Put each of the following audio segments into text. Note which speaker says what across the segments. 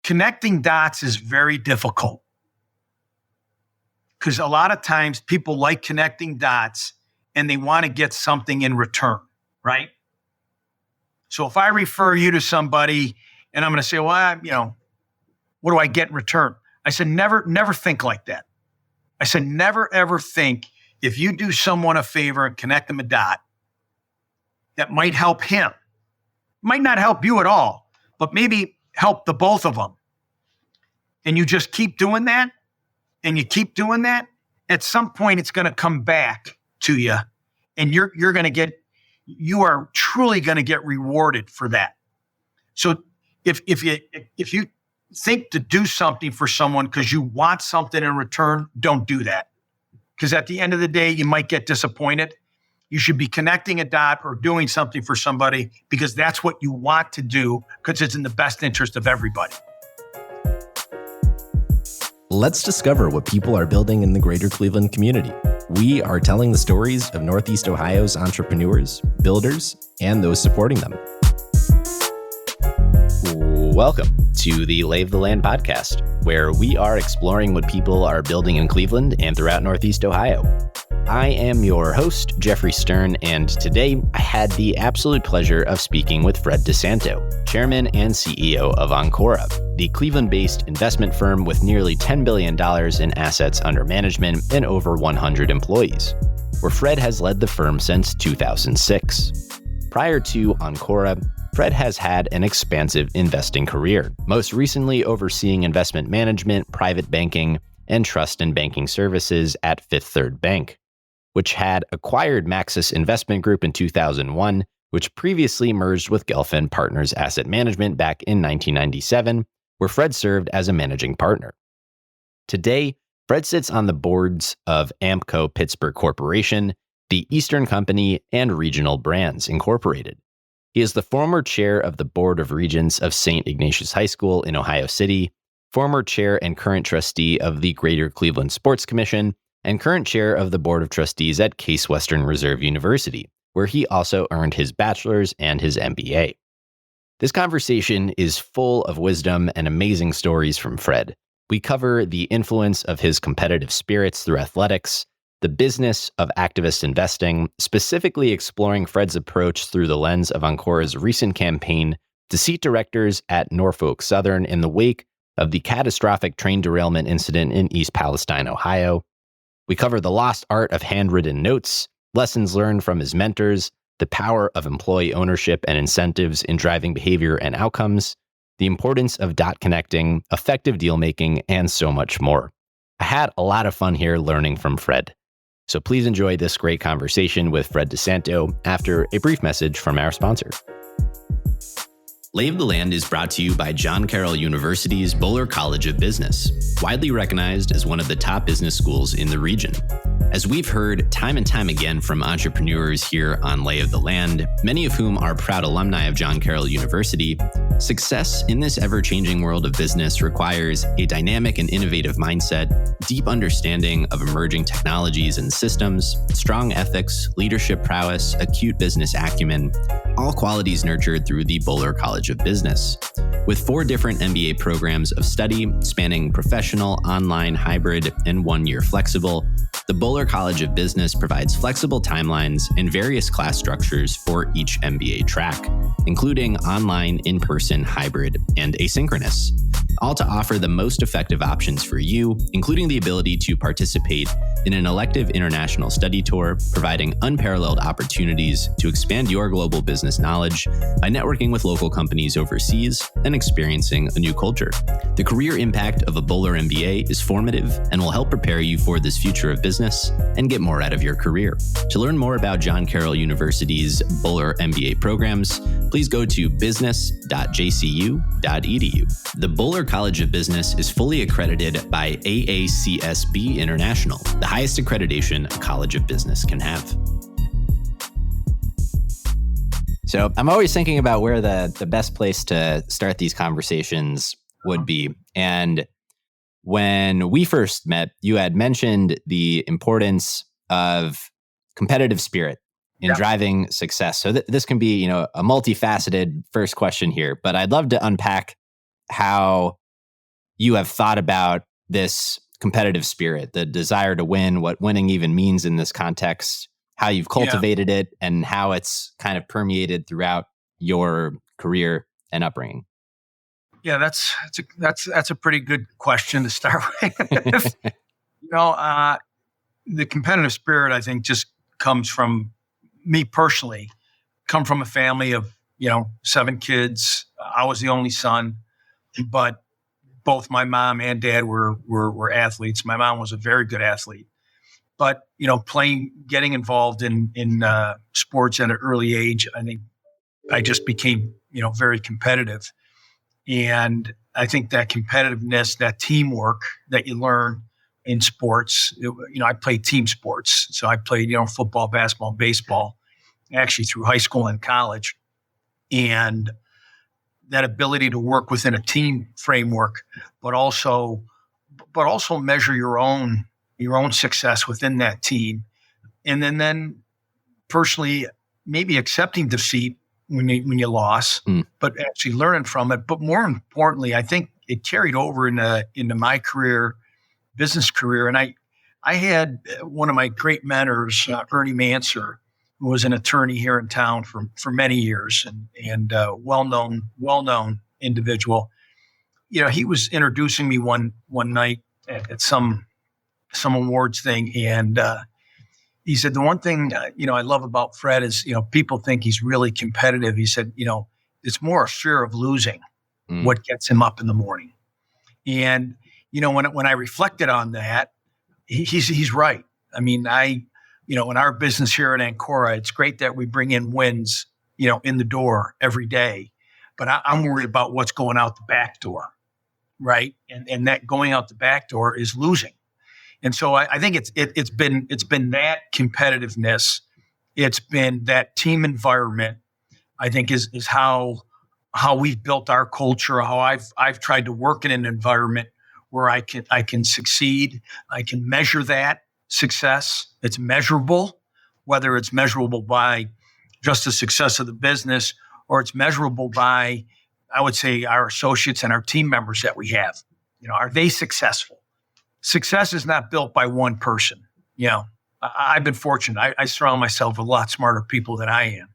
Speaker 1: connecting dots is very difficult because a lot of times people like connecting dots and they want to get something in return, right? So if I refer you to somebody and I'm going to say, well, what do I get in return? I said, never think like that. I said, never, ever think if you do someone a favor and connect them a dot, that might help him. Might not help you at all, but maybe help the both of them. And you just keep doing that, and you keep doing that. At some point, it's going to come back to you, and you are truly going to get rewarded for that. So if you think to do something for someone because you want something in return, don't do that. Because at the end of the day, you might get disappointed. You should be connecting a dot or doing something for somebody because that's what you want to do because it's in the best interest of everybody.
Speaker 2: Let's discover what people are building in the greater Cleveland community. We are telling the stories of Northeast Ohio's entrepreneurs, builders, and those supporting them. Welcome to the Lay of the Land podcast, where we are exploring what people are building in Cleveland and throughout Northeast Ohio. I am your host, Jeffrey Stern, and today I had the absolute pleasure of speaking with Fred DiSanto, Chairman and CEO of Ancora, the Cleveland-based investment firm with nearly $10 billion in assets under management and over 100 employees, where Fred has led the firm since 2006. Prior to Ancora, Fred has had an expansive investing career, most recently overseeing investment management, private banking, and trust and banking services at Fifth Third Bank, which had acquired Maxus Investment Group in 2001, which previously merged with Gelfand Partners Asset Management back in 1997, where Fred served as a managing partner. Today, Fred sits on the boards of Ampco-Pittsburgh Corporation, the Eastern Company, and Regional Brands Incorporated. He is the former chair of the Board of Regents of St. Ignatius High School in Ohio City, former chair and current trustee of the Greater Cleveland Sports Commission, and current chair of the Board of Trustees at Case Western Reserve University, where he also earned his bachelor's and his MBA. This conversation is full of wisdom and amazing stories from Fred. We cover the influence of his competitive spirits through athletics, the business of activist investing, specifically exploring Fred's approach through the lens of Ancora's recent campaign to seat directors at Norfolk Southern in the wake of the catastrophic train derailment incident in East Palestine, Ohio. We cover the lost art of handwritten notes, lessons learned from his mentors, the power of employee ownership and incentives in driving behavior and outcomes, the importance of dot connecting, effective deal making, and so much more. I had a lot of fun here learning from Fred. So please enjoy this great conversation with Fred DiSanto after a brief message from our sponsor. Lay of the Land is brought to you by John Carroll University's Boler College of Business, widely recognized as one of the top business schools in the region. As we've heard time and time again from entrepreneurs here on Lay of the Land, many of whom are proud alumni of John Carroll University, success in this ever-changing world of business requires a dynamic and innovative mindset, deep understanding of emerging technologies and systems, strong ethics, leadership prowess, acute business acumen, all qualities nurtured through the Boler College of Business. With 4 different MBA programs of study spanning professional, online, hybrid, and 1-year flexible, the Boler College of Business provides flexible timelines and various class structures for each MBA track, including online, in-person, hybrid, and asynchronous, all to offer the most effective options for you, including the ability to participate in an elective international study tour, providing unparalleled opportunities to expand your global business knowledge by networking with local companies overseas and experiencing a new culture. The career impact of a Boler MBA is formative and will help prepare you for this future of business and get more out of your career. To learn more about John Carroll University's Boler MBA programs, please go to business.jcu.edu. The Boler College of Business is fully accredited by AACSB International, the highest accreditation a college of business can have. So I'm always thinking about where the best place to start these conversations would be. And when we first met, you had mentioned the importance of competitive spirit in driving success. So this can be, a multifaceted first question here, but I'd love to unpack how you have thought about this competitive spirit, the desire to win, what winning even means in this context, how you've cultivated it, and how it's kind of permeated throughout your career and upbringing?
Speaker 1: Yeah, that's a pretty good question to start with. The competitive spirit, I think, just comes from me personally. Come from a family of 7 kids. I was the only son, but both my mom and dad were athletes. My mom was a very good athlete, but getting involved in sports at an early age, I think I just became very competitive, and I think that competitiveness, that teamwork that you learn in sports. I played team sports, so I played football, basketball, baseball, actually through high school and college, and that ability to work within a team framework, but also measure your own success within that team, and then personally maybe accepting defeat when you lost, but actually learning from it. But more importantly, I think it carried over into my career, business career, and I had one of my great mentors, Ernie Manser, who was an attorney here in town for many years, and well-known individual. He was introducing me one night at some awards thing, and he said, the one thing I love about Fred is people think he's really competitive. He said, it's more a fear of losing what gets him up in the morning. And when I reflected on that, he's right. I mean, in our business here at Ancora, it's great that we bring in wins, in the door every day, but I'm worried about what's going out the back door, right? And that going out the back door is losing. And so I think it's been that competitiveness, it's been that team environment, I think is how we've built our culture, how I've tried to work in an environment where I can succeed, I can measure that success. It's measurable, whether it's measurable by just the success of the business or it's measurable by, I would say, our associates and our team members that we have. Are they successful? Success is not built by one person. I've been fortunate. I surround myself with a lot smarter people than I am.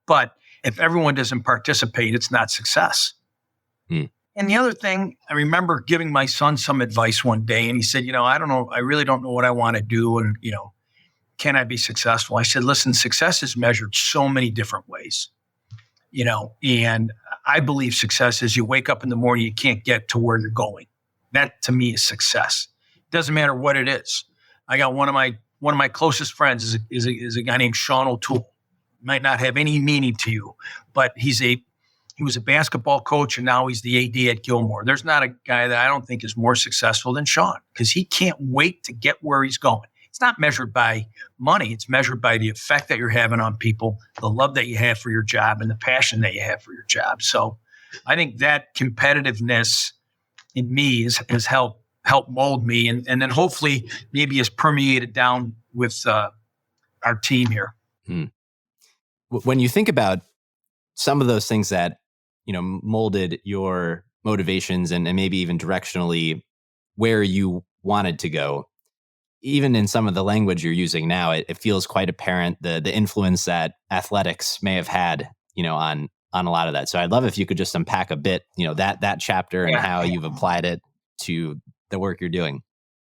Speaker 1: But if everyone doesn't participate, it's not success. And the other thing, I remember giving my son some advice one day, and he said, I don't know, I really don't know what I want to do. And, can I be successful? I said, listen, success is measured so many different ways, and I believe success is you wake up in the morning, you can't get to where you're going. That to me is success. It doesn't matter what it is. I got one of my closest friends is a guy named Sean O'Toole. Might not have any meaning to you, but he was a basketball coach, and now he's the AD at Gilmore. There's not a guy that I don't think is more successful than Sean, because he can't wait to get where he's going. It's not measured by money. It's measured by the effect that you're having on people, the love that you have for your job, and the passion that you have for your job. So I think that competitiveness in me has helped mold me, and then hopefully maybe has permeated down with our team here.
Speaker 2: When you think about some of those things that molded your motivations and maybe even directionally where you wanted to go, even in some of the language you're using now, it feels quite apparent the influence that athletics may have had, on a lot of that. So I'd love if you could just unpack a bit, that chapter and how you've applied it to the work you're doing.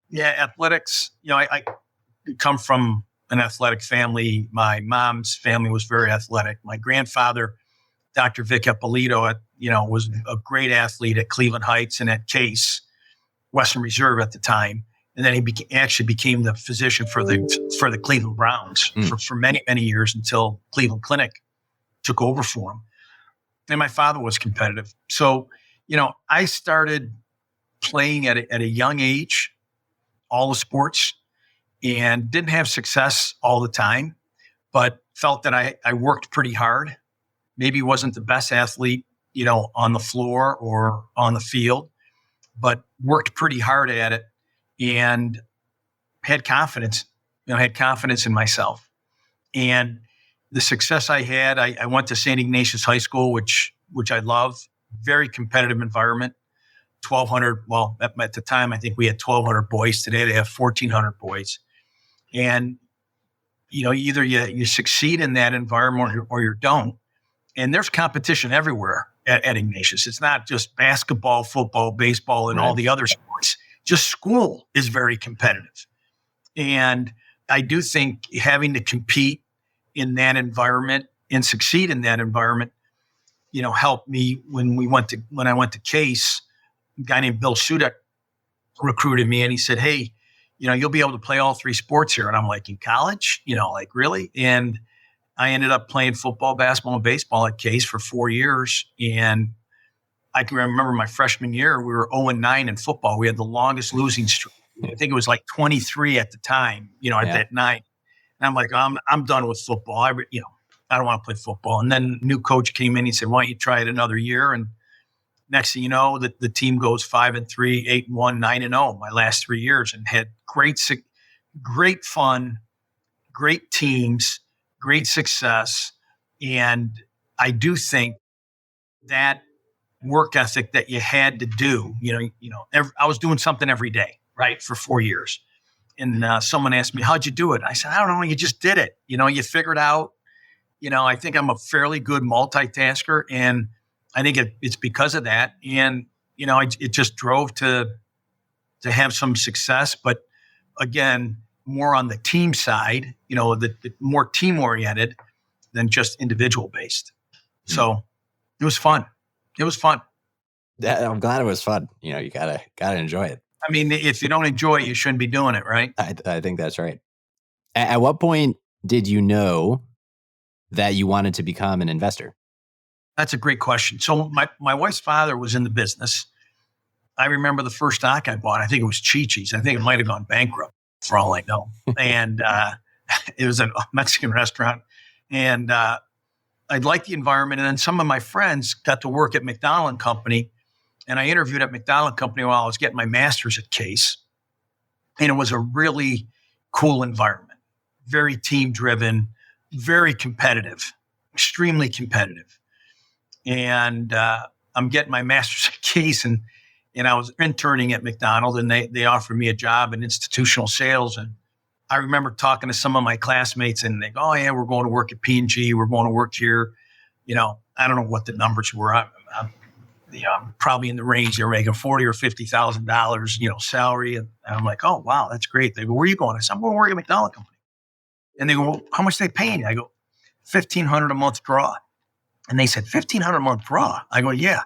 Speaker 1: Yeah, athletics. I come from an athletic family. My mom's family was very athletic. My grandfather, Dr. Vic Ippolito, was a great athlete at Cleveland Heights and at Case, Western Reserve at the time. And then he actually became the physician for the Cleveland Browns for many, many years until Cleveland Clinic took over for him. And my father was competitive. So, I started playing at a young age, all the sports, and didn't have success all the time, but felt that I worked pretty hard. Maybe wasn't the best athlete, on the floor or on the field, but worked pretty hard at it and had confidence, in myself. And the success I had, I went to St. Ignatius High School, which I love, very competitive environment. 1,200. Well, at the time, I think we had 1,200 boys. Today, they have 1,400 boys. And, either you succeed in that environment or you don't. And there's competition everywhere at Ignatius. It's not just basketball, football, baseball, and all the other sports. Just school is very competitive. And I do think having to compete in that environment and succeed in that environment, helped me when I went to Case. A guy named Bill Sudak recruited me, and he said, "Hey, you'll be able to play all three sports here." And I'm like, "In college? Really?" And I ended up playing football, basketball, and baseball at Case for 4 years. And I can remember my freshman year, we were 0-9 in football. We had the longest losing streak. I think it was like 23 at the time, at that night. And I'm like, I'm done with football. I don't want to play football. And then new coach came in. He said, "Why don't you try it another year?" And next thing you know, the team goes 5-3, 8-1, 9-0 my last 3 years, and had great fun, great teams, great success. And I do think that work ethic that you had to do, I was doing something every day, right, for 4 years. And someone asked me, "How'd you do it?" I said, "I don't know. You just did it. You figured out, I think I'm a fairly good multitasker, and I think it's because of that." And, it just drove to have some success, but again, more on the team side, the more team oriented than just individual based. So it was fun. It was fun.
Speaker 2: Yeah, I'm glad it was fun. You gotta enjoy it.
Speaker 1: I mean, if you don't enjoy it, you shouldn't be doing it, right?
Speaker 2: I think that's right. At what point did you know that you wanted to become an investor?
Speaker 1: That's a great question. So my wife's father was in the business. I remember the first stock I bought. I think it was Chi-Chi's. I think it might have gone bankrupt for all I know. And it was a Mexican restaurant. And I liked the environment. And then some of my friends got to work at McDonald & Company. And I interviewed at McDonald & Company while I was getting my master's at Case. And it was a really cool environment, very team-driven, very competitive, extremely competitive. And I'm getting my master's at Case, and I was interning at McDonald, and they offered me a job in institutional sales. And I remember talking to some of my classmates, and they go, "Oh yeah, we're going to work at P&G. We're going to work here." I don't know what the numbers were. I'm probably in the range. They're making $40,000 or $50,000, salary. And I'm like, "Oh wow, that's great." They go, "Where are you going?" I said, "I'm going to work at McDonald Company." And they go, "Well, how much are they paying you?" I go, $1,500 a month draw. And they said, $1,500 a month draw. I go, "Yeah."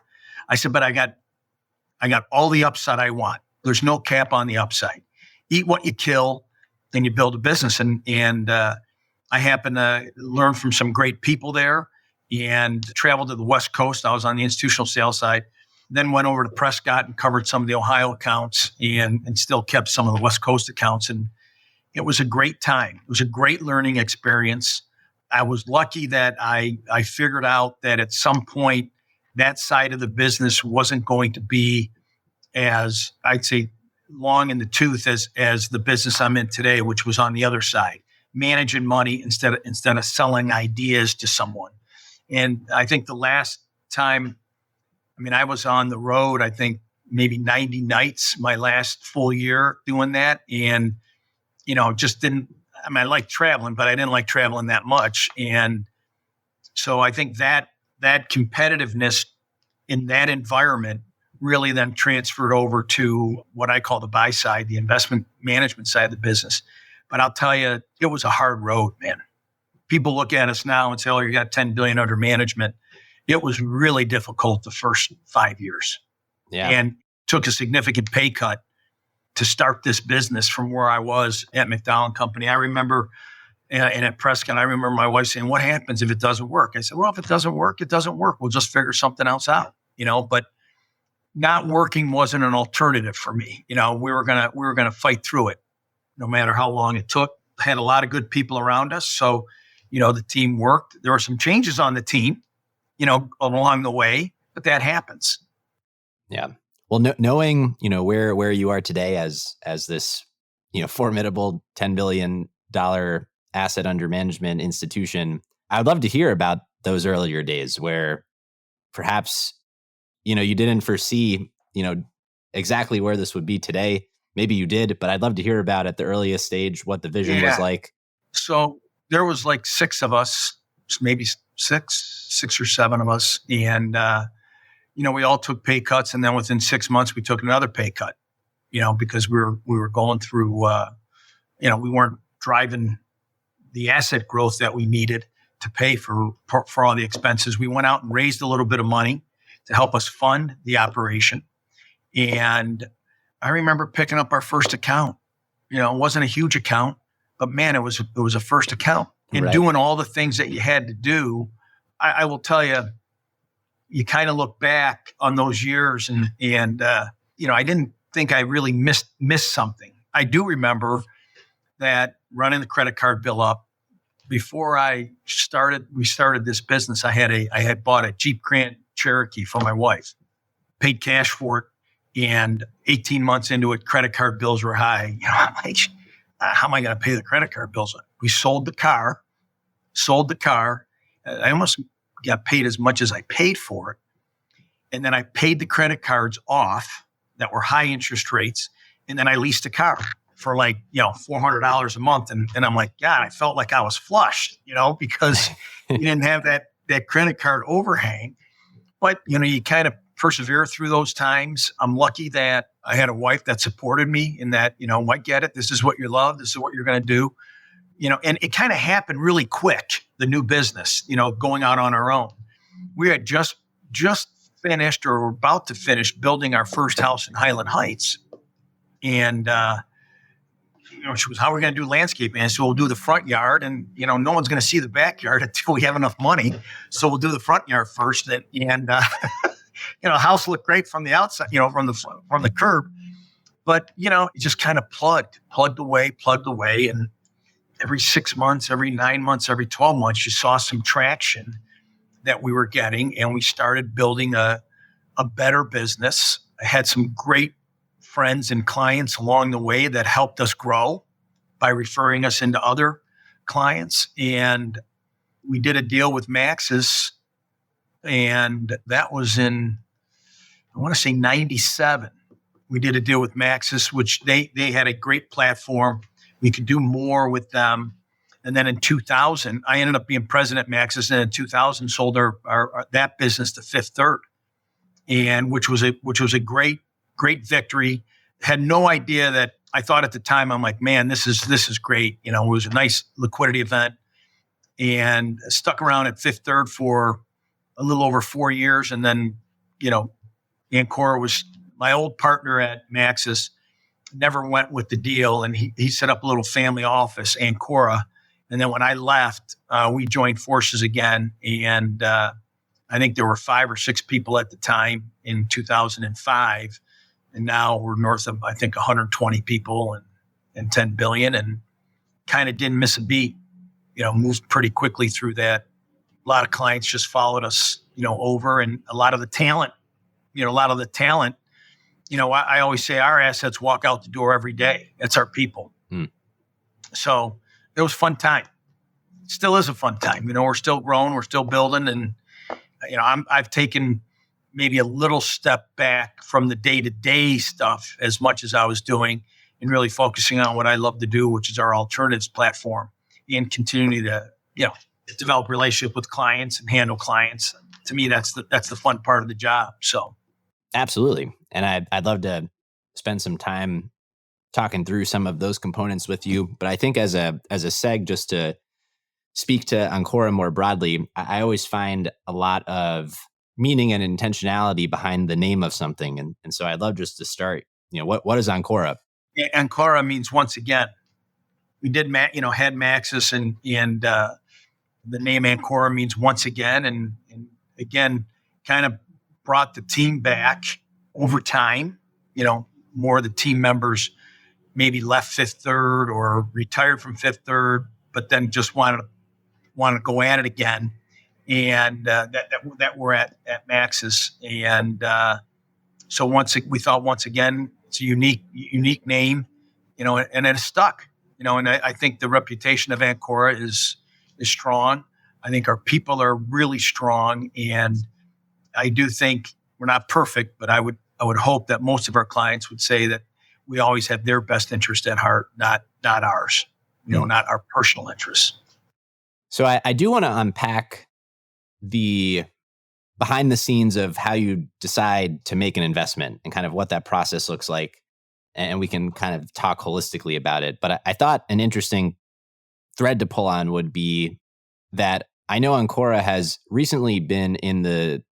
Speaker 1: I said, "But I got all the upside I want. There's no cap on the upside. Eat what you kill, then you build a business." And I happened to learn from some great people there and traveled to the West Coast. I was on the institutional sales side, then went over to Prescott and covered some of the Ohio accounts and still kept some of the West Coast accounts. And it was a great time. It was a great learning experience. I was lucky that I figured out that at some point that side of the business wasn't going to be as, I'd say, long in the tooth as the business I'm in today, which was on the other side, managing money instead of selling ideas to someone. And I think the last time, I was on the road, I think maybe 90 nights, my last full year doing that. And, just didn't, I liked traveling, but I didn't like traveling that much. And so I think that competitiveness in that environment really then transferred over to what I call the buy side, the investment management side of the business. But I'll tell you, it was a hard road, man. People look at us now and say, "Oh, you got $10 billion under management." It was really difficult the first 5 years.
Speaker 2: Yeah.
Speaker 1: And took a significant pay cut to start this business from where I was at McDonald Company. I remember, and at Prescott, I remember my wife saying, "What happens if it doesn't work?" I said, "Well, if it doesn't work, it doesn't work. We'll just figure something else out." But not working wasn't an alternative for me. We were gonna fight through it, no matter how long it took. Had a lot of good people around us, so the team worked. There were some changes on the team, along the way, but that happens.
Speaker 2: Yeah. Well, knowing where you are today as this formidable $10 billion asset under management institution, I'd love to hear about those earlier days where perhaps you didn't foresee exactly where this would be today. Maybe you did, but I'd love to hear about at the earliest stage what the vision was like.
Speaker 1: So there was like 6 of us, maybe six or 7 of us. And, we all took pay cuts. And then within 6 months, we took another pay cut, because we were going through, we weren't driving the asset growth that we needed to pay for all the expenses. We went out and raised a little bit of money to help us fund the operation. And I remember picking up our first account. It wasn't a huge account, but man, it was a first account. And doing all the things that you had to do, I will tell you, you kind of look back on those years and I didn't think I really missed something. I do remember that running the credit card bill up before we started this business. I had bought a Jeep Grand Cherokee for my wife, paid cash for it. And 18 months into it, credit card bills were high. I'm like, how am I going to pay the credit card bills? We sold the car. I almost got paid as much as I paid for it. And then I paid the credit cards off that were high interest rates. And then I leased a car for like, $400 a month. And I'm like, God, I felt like I was flush, because you didn't have that credit card overhang. But, you kind of persevere through those times. I'm lucky that I had a wife that supported me in that, I get it. This is what you love. This is what you're going to do. And it kind of happened really quick, the new business, going out on our own. We had just finished or were about to finish building our first house in Highland Heights. And, she was, how are we going to do landscaping? And so we'll do the front yard and, no one's going to see the backyard until we have enough money. So we'll do the front yard first. And house looked great from the outside, from the curb, but, it just kind of plugged away. And every 6 months, every 9 months, every 12 months, you saw some traction that we were getting. And we started building a better business. I had some great friends and clients along the way that helped us grow by referring us into other clients. And we did a deal with Maxus. And that was in, I want to say 97. We did a deal with Maxus, which they had a great platform. We could do more with them. And then in 2000, I ended up being president at Maxus. And in 2000, sold our that business to Fifth Third, and which was a great victory. Had no idea that. I thought at the time, I'm like, man, this is great. It was a nice liquidity event, and stuck around at Fifth Third for a little over 4 years. And then, Ancora was my old partner at Maxus, never went with the deal. And he set up a little family office, Ancora. And then when I left, we joined forces again. And I think there were 5 or 6 people at the time in 2005. And now we're north of, I think, 120 people and 10 billion, and kind of didn't miss a beat, moved pretty quickly through that. A lot of clients just followed us, over, and a lot of the talent, I always say our assets walk out the door every day. It's our people. So it was a fun time. Still is a fun time. We're still growing, we're still building. And, I've taken maybe a little step back from the day-to-day stuff as much as I was doing, and really focusing on what I love to do, which is our alternatives platform, and continuing to, develop relationship with clients and handle clients. To me, that's the fun part of the job. So,
Speaker 2: absolutely, and I'd love to spend some time talking through some of those components with you. But I think as a seg, just to speak to Ancora more broadly, I always find a lot of meaning and intentionality behind the name of something, and so I'd love just to start. What is Ancora?
Speaker 1: Yeah, Ancora means once again. We did, had Maxus, and the name Ancora means once again, and again, kind of brought the team back over time. More of the team members maybe left Fifth Third or retired from Fifth Third, but then just wanted to go at it again, and that we're at Maxus. And so we thought once again, it's a unique name, and it stuck. And I think the reputation of Ancora is strong. I think our people are really strong, and I do think we're not perfect, but I would I would hope that most of our clients would say that we always have their best interest at heart, not ours, not our personal interests.
Speaker 2: So I do want to unpack the behind the scenes of how you decide to make an investment and kind of what that process looks like. And we can kind of talk holistically about it. But I thought an interesting thread to pull on would be that I know Ancora has recently been in the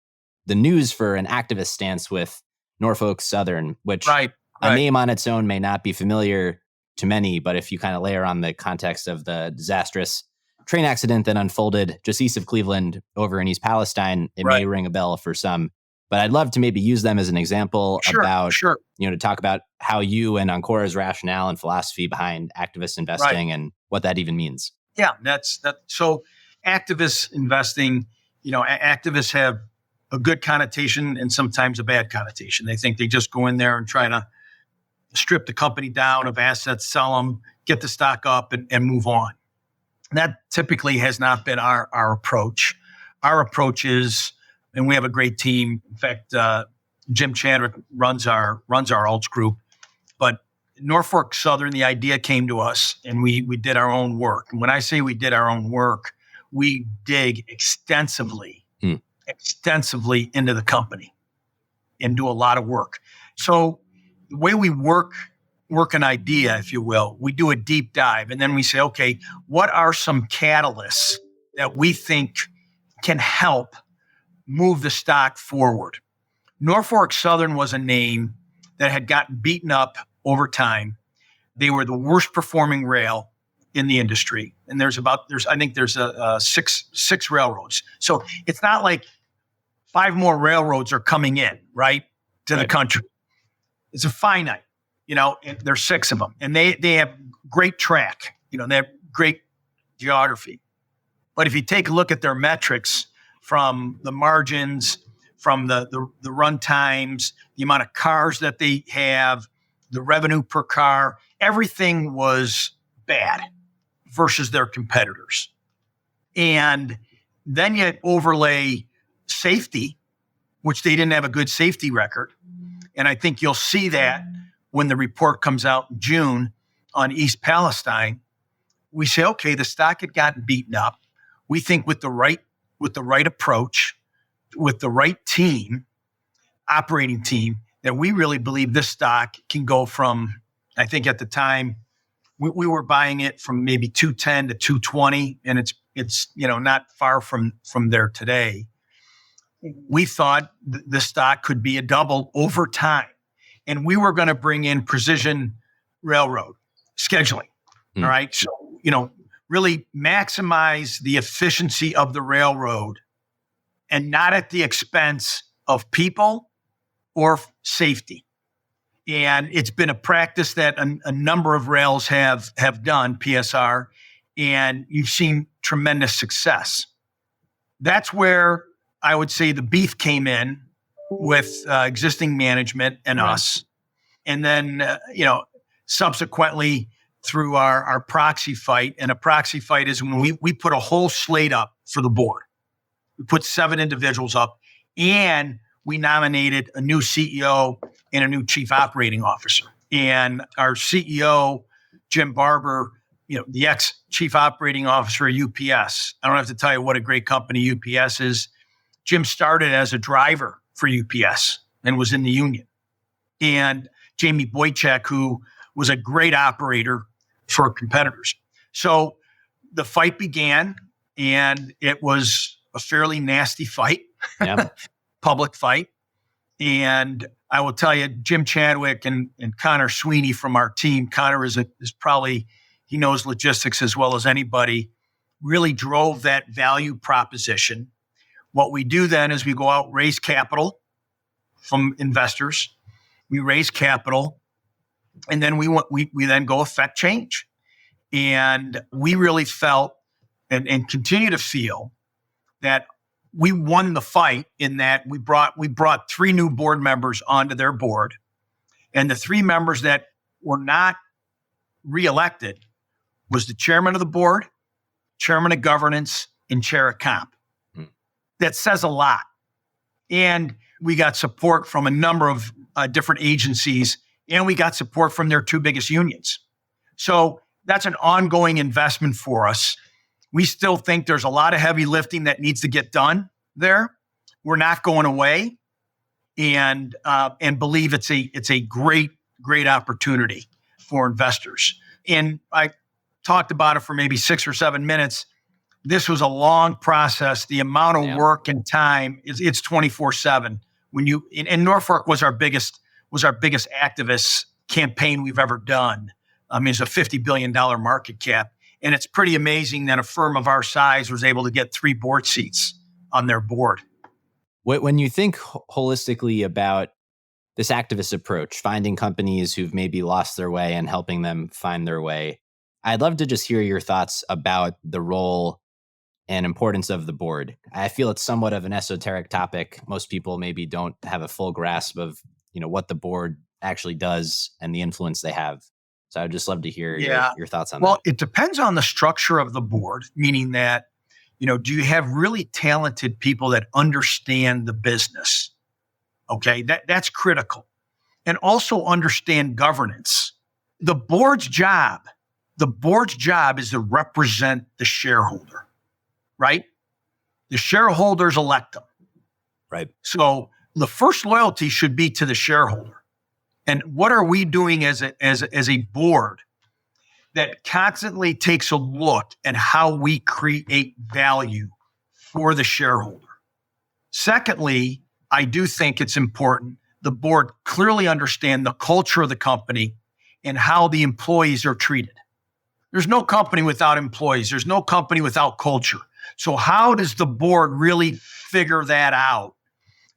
Speaker 2: news for an activist stance with Norfolk Southern, which a name on its own may not be familiar to many, but if you kind of layer on the context of the disastrous train accident that unfolded just east of Cleveland over in East Palestine, it may ring a bell for some. But I'd love to maybe use them as an example to talk about how you and Ancora's rationale and philosophy behind activist investing and what that even means.
Speaker 1: Yeah, that's that. So activist investing, activists have a good connotation and sometimes a bad connotation. They think they just go in there and try to strip the company down of assets, sell them, get the stock up and move on. That typically has not been our approach. Our approach is, and we have a great team. In fact, Jim Chadwick runs our alts group. But Norfolk Southern, the idea came to us, and we did our own work. And when I say we did our own work, we dig extensively into the company and do a lot of work. So the way we work an idea, if you will, we do a deep dive, and then we say, okay, what are some catalysts that we think can help move the stock forward? Norfolk Southern was a name that had gotten beaten up over time. They were the worst performing rail in the industry. And there's six railroads. So it's not like 5 more railroads are coming in, to the country. It's a finite, and there's 6 of them. And they have great track, they have great geography. But if you take a look at their metrics, from the margins, from the run times, the amount of cars that they have, the revenue per car, everything was bad versus their competitors. And then you overlay safety, which they didn't have a good safety record. And I think you'll see that when the report comes out in June on East Palestine. We say, okay, the stock had gotten beaten up. We think with the right approach, with the right operating team, that we really believe this stock can go from, I think at the time, we were buying it from maybe 210 to 220, and it's not far from there today. We thought the stock could be a double over time, and we were going to bring in precision railroad scheduling. All right, so really maximize the efficiency of the railroad and not at the expense of people or safety. And it's been a practice that a number of rails have done, PSR, and you've seen tremendous success. That's where I would say the beef came in with existing management and us. And then, subsequently, through our proxy fight. And a proxy fight is when we put a whole slate up for the board. We put 7 individuals up, and we nominated a new CEO and a new chief operating officer. And our CEO, Jim Barber, the ex-chief operating officer of UPS. I don't have to tell you what a great company UPS is. Jim started as a driver for UPS and was in the union. And Jamie Boychuk, who was a great operator for competitors. So the fight began, and it was a fairly nasty fight, public fight. And I will tell you, Jim Chadwick and Connor Sweeney from our team, Connor is probably, he knows logistics as well as anybody, really drove that value proposition. What we do then is we go out, raise capital from investors. We raise capital, and then we then go affect change. And we really felt and continue to feel that we won the fight in that we brought 3 new board members onto their board. And the 3 members that were not reelected was the chairman of the board, chairman of governance, and chair of comp. That says a lot. And we got support from a number of different agencies, and we got support from their two biggest unions. So that's an ongoing investment for us. We still think there's a lot of heavy lifting that needs to get done there. We're not going away, and believe it's a great opportunity for investors. And I talked about it for maybe 6 or 7 minutes. This was a long process. The amount of work and time it's 24/7. And Norfolk was our biggest activist campaign we've ever done. I mean, it's a $50 billion market cap. And it's pretty amazing that a firm of our size was able to get 3 board seats on their board.
Speaker 2: When you think holistically about this activist approach, finding companies who've maybe lost their way and helping them find their way, I'd love to just hear your thoughts about the role and importance of the board. I feel it's somewhat of an esoteric topic. Most people maybe don't have a full grasp of, what the board actually does and the influence they have. So I'd just love to hear your thoughts on that.
Speaker 1: Well, it depends on the structure of the board, meaning that, do you have really talented people that understand the business? Okay, that's critical. And also understand governance. The board's job is to represent the shareholder, right? The shareholders elect them.
Speaker 2: Right.
Speaker 1: So the first loyalty should be to the shareholder. And what are we doing as a board that constantly takes a look at how we create value for the shareholder? Secondly, I do think it's important the board clearly understand the culture of the company and how the employees are treated. There's no company without employees. There's no company without culture. So how does the board really figure that out?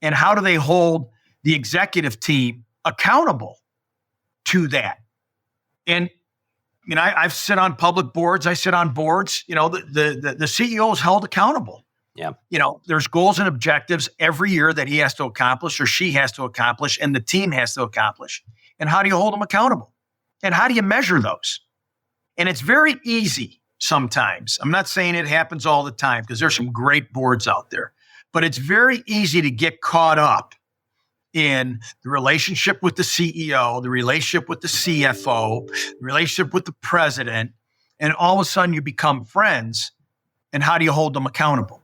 Speaker 1: And how do they hold the executive team accountable to that? And I've sit on public boards. I sit on boards. The CEO is held accountable.
Speaker 2: Yeah.
Speaker 1: There's goals and objectives every year that he has to accomplish or she has to accomplish and the team has to accomplish. And how do you hold them accountable? And how do you measure those? And it's very easy sometimes. I'm not saying it happens all the time because there's some great boards out there, but it's very easy to get caught up in the relationship with the CEO, the relationship with the CFO, the relationship with the president, and all of a sudden you become friends. And how do you hold them accountable?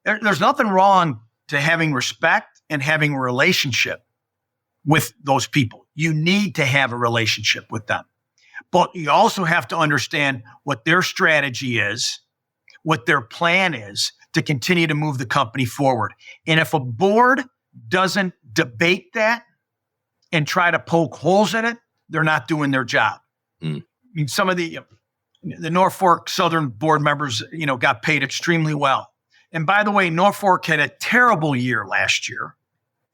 Speaker 1: There's nothing wrong to having respect and having a relationship with those people. You need to have a relationship with them. But you also have to understand what their strategy is, what their plan is to continue to move the company forward. And if a board doesn't debate that and try to poke holes in it, they're not doing their job. I mean, some of the Norfolk Southern board members, got paid extremely well. And by the way, Norfolk had a terrible year last year.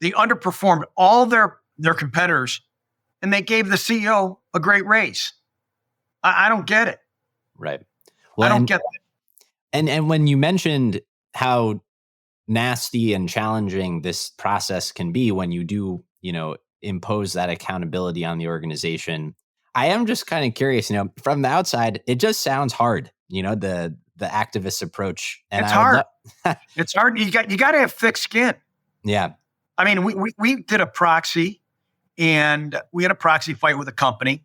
Speaker 1: They underperformed all their competitors, and they gave the CEO a great raise. I don't get it.
Speaker 2: Right.
Speaker 1: Well, I don't get it.
Speaker 2: And when you mentioned how nasty and challenging this process can be when you do, impose that accountability on the organization, I am just kind of curious, from the outside, it just sounds hard, the activist approach. And
Speaker 1: it's hard. It's hard. You got to have thick skin.
Speaker 2: Yeah.
Speaker 1: I mean, we did a proxy, and we had a proxy fight with a company,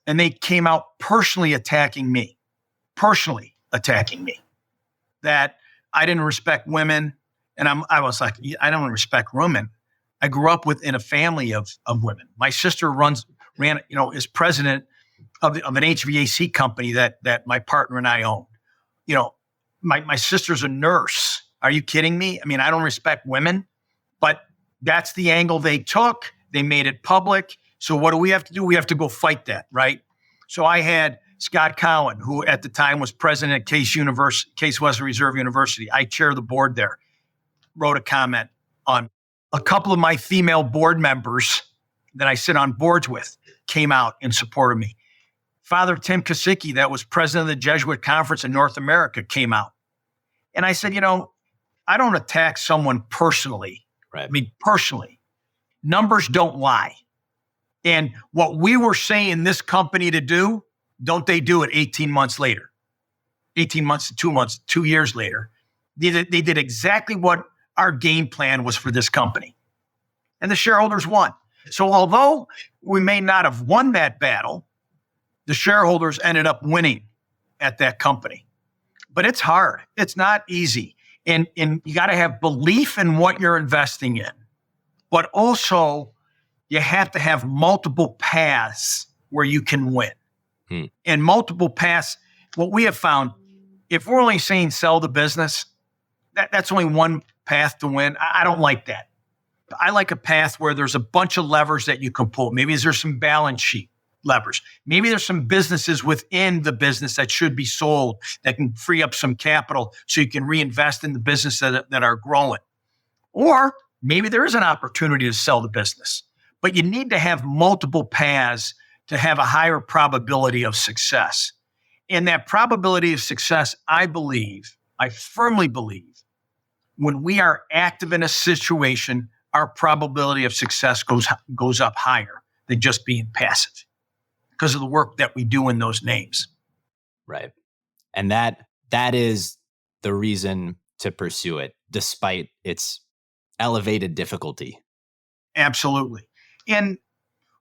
Speaker 1: and they came out personally attacking me, that I didn't respect women. And I was like, I don't respect women. I grew up in a family of women. My sister ran, is president of an HVAC company that my partner and I own. My sister's a nurse. Are you kidding me? I mean, I don't respect women, but that's the angle they took. They made it public. So what do we have to do? We have to go fight that, right? So I had Scott Cowan, who at the time was president at Case Western Reserve University. I chair the board there. Wrote a comment on a couple of my female board members that I sit on boards with came out in support of me. Father Tim Kosicki, that was president of the Jesuit Conference in North America, came out. And I said, I don't attack someone personally.
Speaker 2: Right.
Speaker 1: I mean, personally. Numbers don't lie. And what we were saying this company to do, don't they do it 18 months later? 18 months to 2 months, 2 years later. They did exactly what our game plan was for this company. And the shareholders won. So although we may not have won that battle, the shareholders ended up winning at that company. But it's hard. It's not easy. And you got to have belief in what you're investing in. But also, you have to have multiple paths where you can win. And multiple paths, what we have found, if we're only saying sell the business, that's only one path to win. I don't like that. I like a path where there's a bunch of levers that you can pull. Maybe there's some balance sheet levers. Maybe there's some businesses within the business that should be sold that can free up some capital so you can reinvest in the business that are growing. Or maybe there is an opportunity to sell the business, but you need to have multiple paths to have a higher probability of success. And that probability of success, I firmly believe, when we are active in a situation, our probability of success goes up higher than just being passive because of the work that we do in those names.
Speaker 2: Right. And that is the reason to pursue it, despite its elevated difficulty.
Speaker 1: Absolutely. And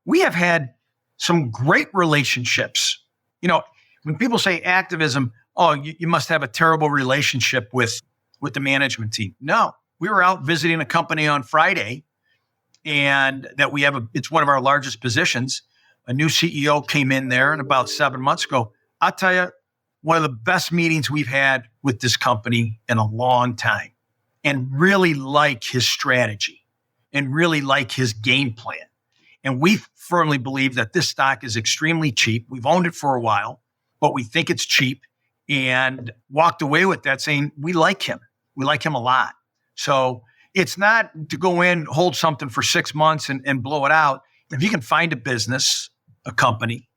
Speaker 1: we have had some great relationships. When people say activism, you must have a terrible relationship with the management team. No, we were out visiting a company on Friday, and that it's one of our largest positions. A new CEO came in there, and about 7 months ago, I'll tell you, one of the best meetings we've had with this company in a long time, and really like his strategy and really like his game plan. And we firmly believe that this stock is extremely cheap. We've owned it for a while, but we think it's cheap, and walked away with that saying, we like him. We like him a lot. So it's not to go in, hold something for 6 months and blow it out. If you can find a business, a company,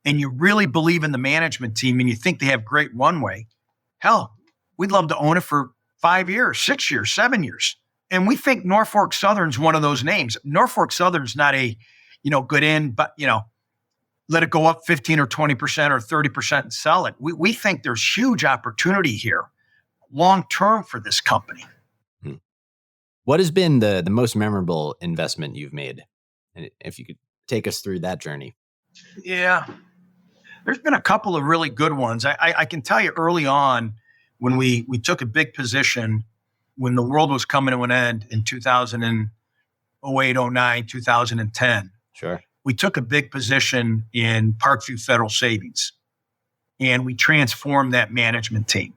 Speaker 1: and you really believe in the management team and you think they have great runway, hell, we'd love to own it for 5 years, 6 years, 7 years. And we think Norfolk Southern's one of those names. Norfolk Southern's not a, good in, but, let it go up 15 or 20% or 30% and sell it. We think there's huge opportunity here long-term for this company.
Speaker 2: What has been the most memorable investment you've made? And if you could take us through that journey.
Speaker 1: Yeah, there's been a couple of really good ones. I can tell you early on when we took a big position when the world was coming to an end in 2008, 09, 2010.
Speaker 2: Sure.
Speaker 1: We took a big position in Parkview Federal Savings, and we transformed that management team.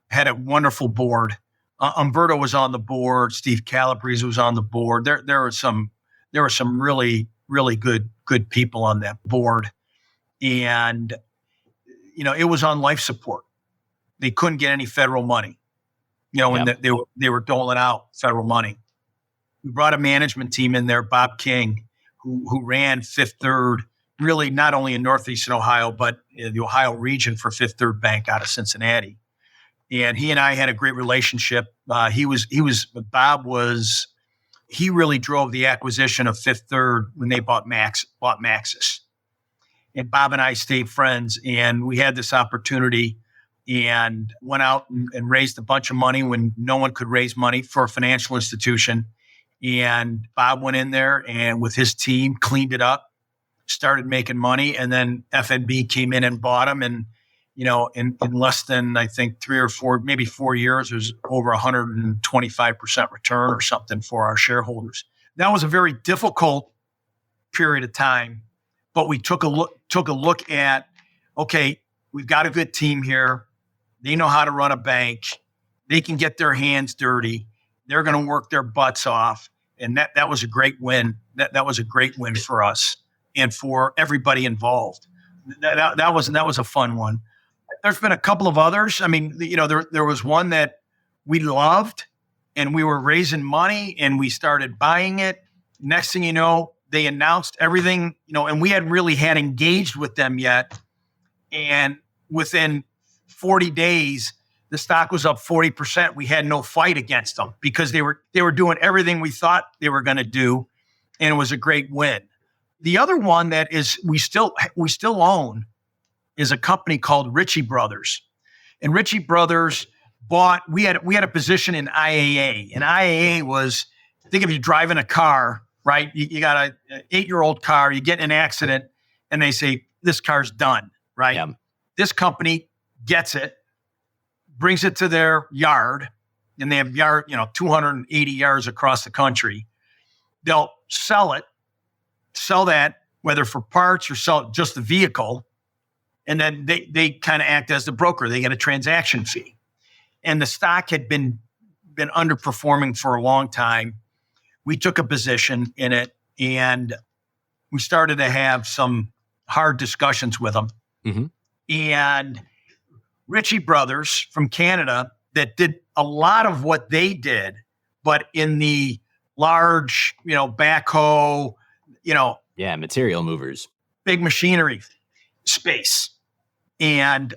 Speaker 1: Had a wonderful board. Umberto was on the board. Steve Calabrese was on the board. There were some really, really good people on that board. And, it was on life support. They couldn't get any federal money, and they were doling out federal money. We brought a management team in there, Bob King, who ran Fifth Third, really not only in Northeastern Ohio, but the Ohio region for Fifth Third Bank out of Cincinnati. And he and I had a great relationship. He really drove the acquisition of Fifth Third when they bought Maxus. And Bob and I stayed friends, and we had this opportunity and went out and raised a bunch of money when no one could raise money for a financial institution. And Bob went in there and with his team cleaned it up, started making money, and then FNB came in and bought them. And in less than, I think, 3 or 4, maybe 4 years, there's over 125% return or something for our shareholders. That was a very difficult period of time, but we took a look at, okay, we've got a good team here. They know how to run a bank. They can get their hands dirty. They're going to work their butts off. And that was a great win. That was a great win for us and for everybody involved. That was a fun one. There's been a couple of others. I mean, there was one that we loved, and we were raising money, and we started buying it. Next thing you know, they announced everything, and we hadn't really had engaged with them yet. And within 40 days, the stock was up 40%. We had no fight against them because they were doing everything we thought they were going to do, and it was a great win. The other one that is we still own is a company called Ritchie Brothers, and Ritchie Brothers we had a position in IAA, and IAA was, think if you're driving a car right? You got an 8-year-old car, you get in an accident, and they say, this car's done, right?
Speaker 2: Yeah.
Speaker 1: This company gets it, brings it to their yard, and they have 280 yards across the country. They'll sell that, whether for parts or sell just the vehicle. And then they kind of act as the broker. They get a transaction fee. And the stock had been underperforming for a long time. We took a position in it, and we started to have some hard discussions with them.
Speaker 2: Mm-hmm.
Speaker 1: And Ritchie Brothers from Canada that did a lot of what they did, but in the large, backhoe,
Speaker 2: material movers,
Speaker 1: big machinery space. And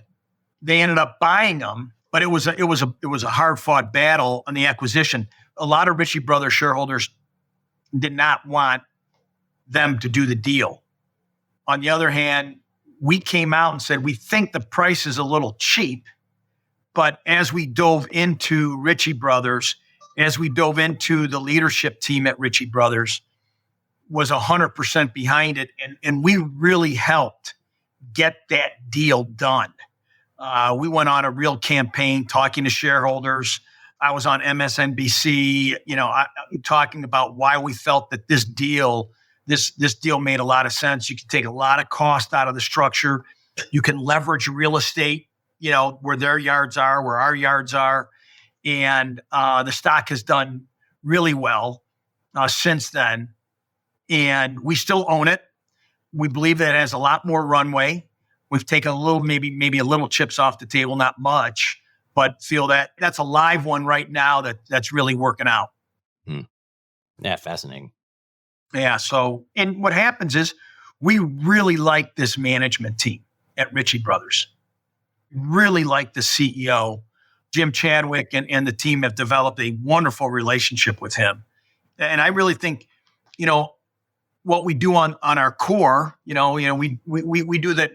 Speaker 1: they ended up buying them, but it was a hard fought battle on the acquisition. A lot of Ritchie Brothers shareholders did not want them to do the deal. On the other hand, we came out and said, we think the price is a little cheap. But as we dove into Ritchie Brothers, as we dove into the leadership team at Ritchie Brothers, was 100% behind it. And we really helped get that deal done. We went on a real campaign talking to shareholders. I was on MSNBC, talking about why we felt that this deal made a lot of sense. You can take a lot of cost out of the structure. You can leverage real estate, where their yards are, where our yards are. And the stock has done really well since then. And we still own it. We believe that it has a lot more runway. We've taken a little, maybe a little chips off the table, not much, but feel that that's a live one right now that's really working out.
Speaker 2: Yeah, fascinating.
Speaker 1: Yeah. So, and what happens is we really like this management team at Ritchie Brothers. Really like the CEO, Jim Chadwick, and the team have developed a wonderful relationship with him. And I really think, what we do on our core, we do the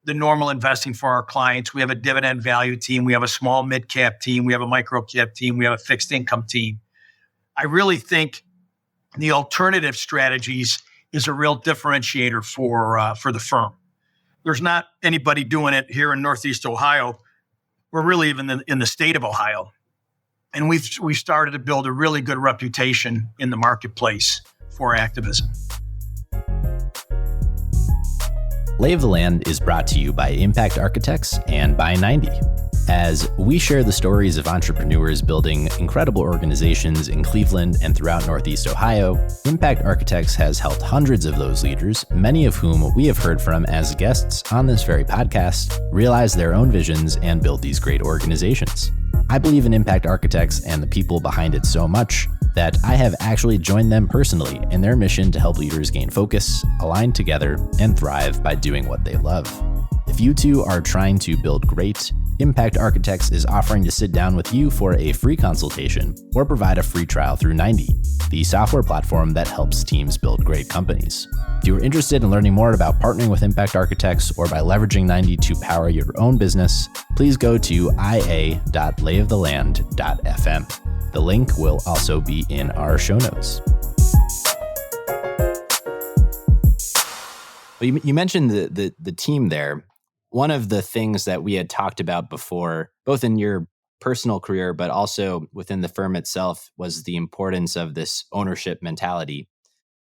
Speaker 1: normal investing for our clients. We have a dividend value team. We have a small mid-cap team. We have a micro-cap team. We have a fixed income team. I really think the alternative strategies is a real differentiator for the firm. There's not anybody doing it here in Northeast Ohio. We're really even in the state of Ohio. And we started to build a really good reputation in the marketplace for activism.
Speaker 2: Lay of the Land is brought to you by Impact Architects and by 90. As we share the stories of entrepreneurs building incredible organizations in Cleveland and throughout Northeast Ohio, Impact Architects has helped hundreds of those leaders, many of whom we have heard from as guests on this very podcast, realize their own visions and build these great organizations. I believe in Impact Architects and the people behind it so much that I have actually joined them personally in their mission to help leaders gain focus, align together, and thrive by doing what they love. If you too are trying to build great, Impact Architects is offering to sit down with you for a free consultation or provide a free trial through 90, the software platform that helps teams build great companies. If you are interested in learning more about partnering with Impact Architects or by leveraging 90 to power your own business, please go to ia.layoftheland.fm. The link will also be in our show notes. Well, you mentioned the team there. One of the things that we had talked about before, both in your personal career, but also within the firm itself, was the importance of this ownership mentality.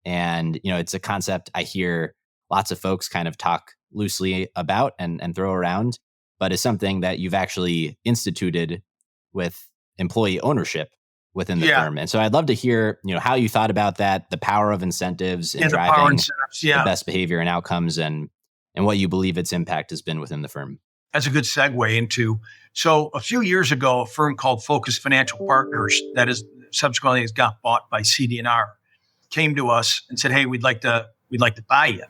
Speaker 2: And, it's a concept I hear lots of folks kind of talk loosely about and throw around, but is something that you've actually instituted with employee ownership within the firm. And so I'd love to hear, how you thought about that, the power of incentives and driving the best behavior and outcomes, and what you believe its impact has been within the firm.
Speaker 1: That's a good segue into, so a few years ago, a firm called Focus Financial Partners, that is subsequently has got bought by CD&R, came to us and said, hey, we'd like to buy you.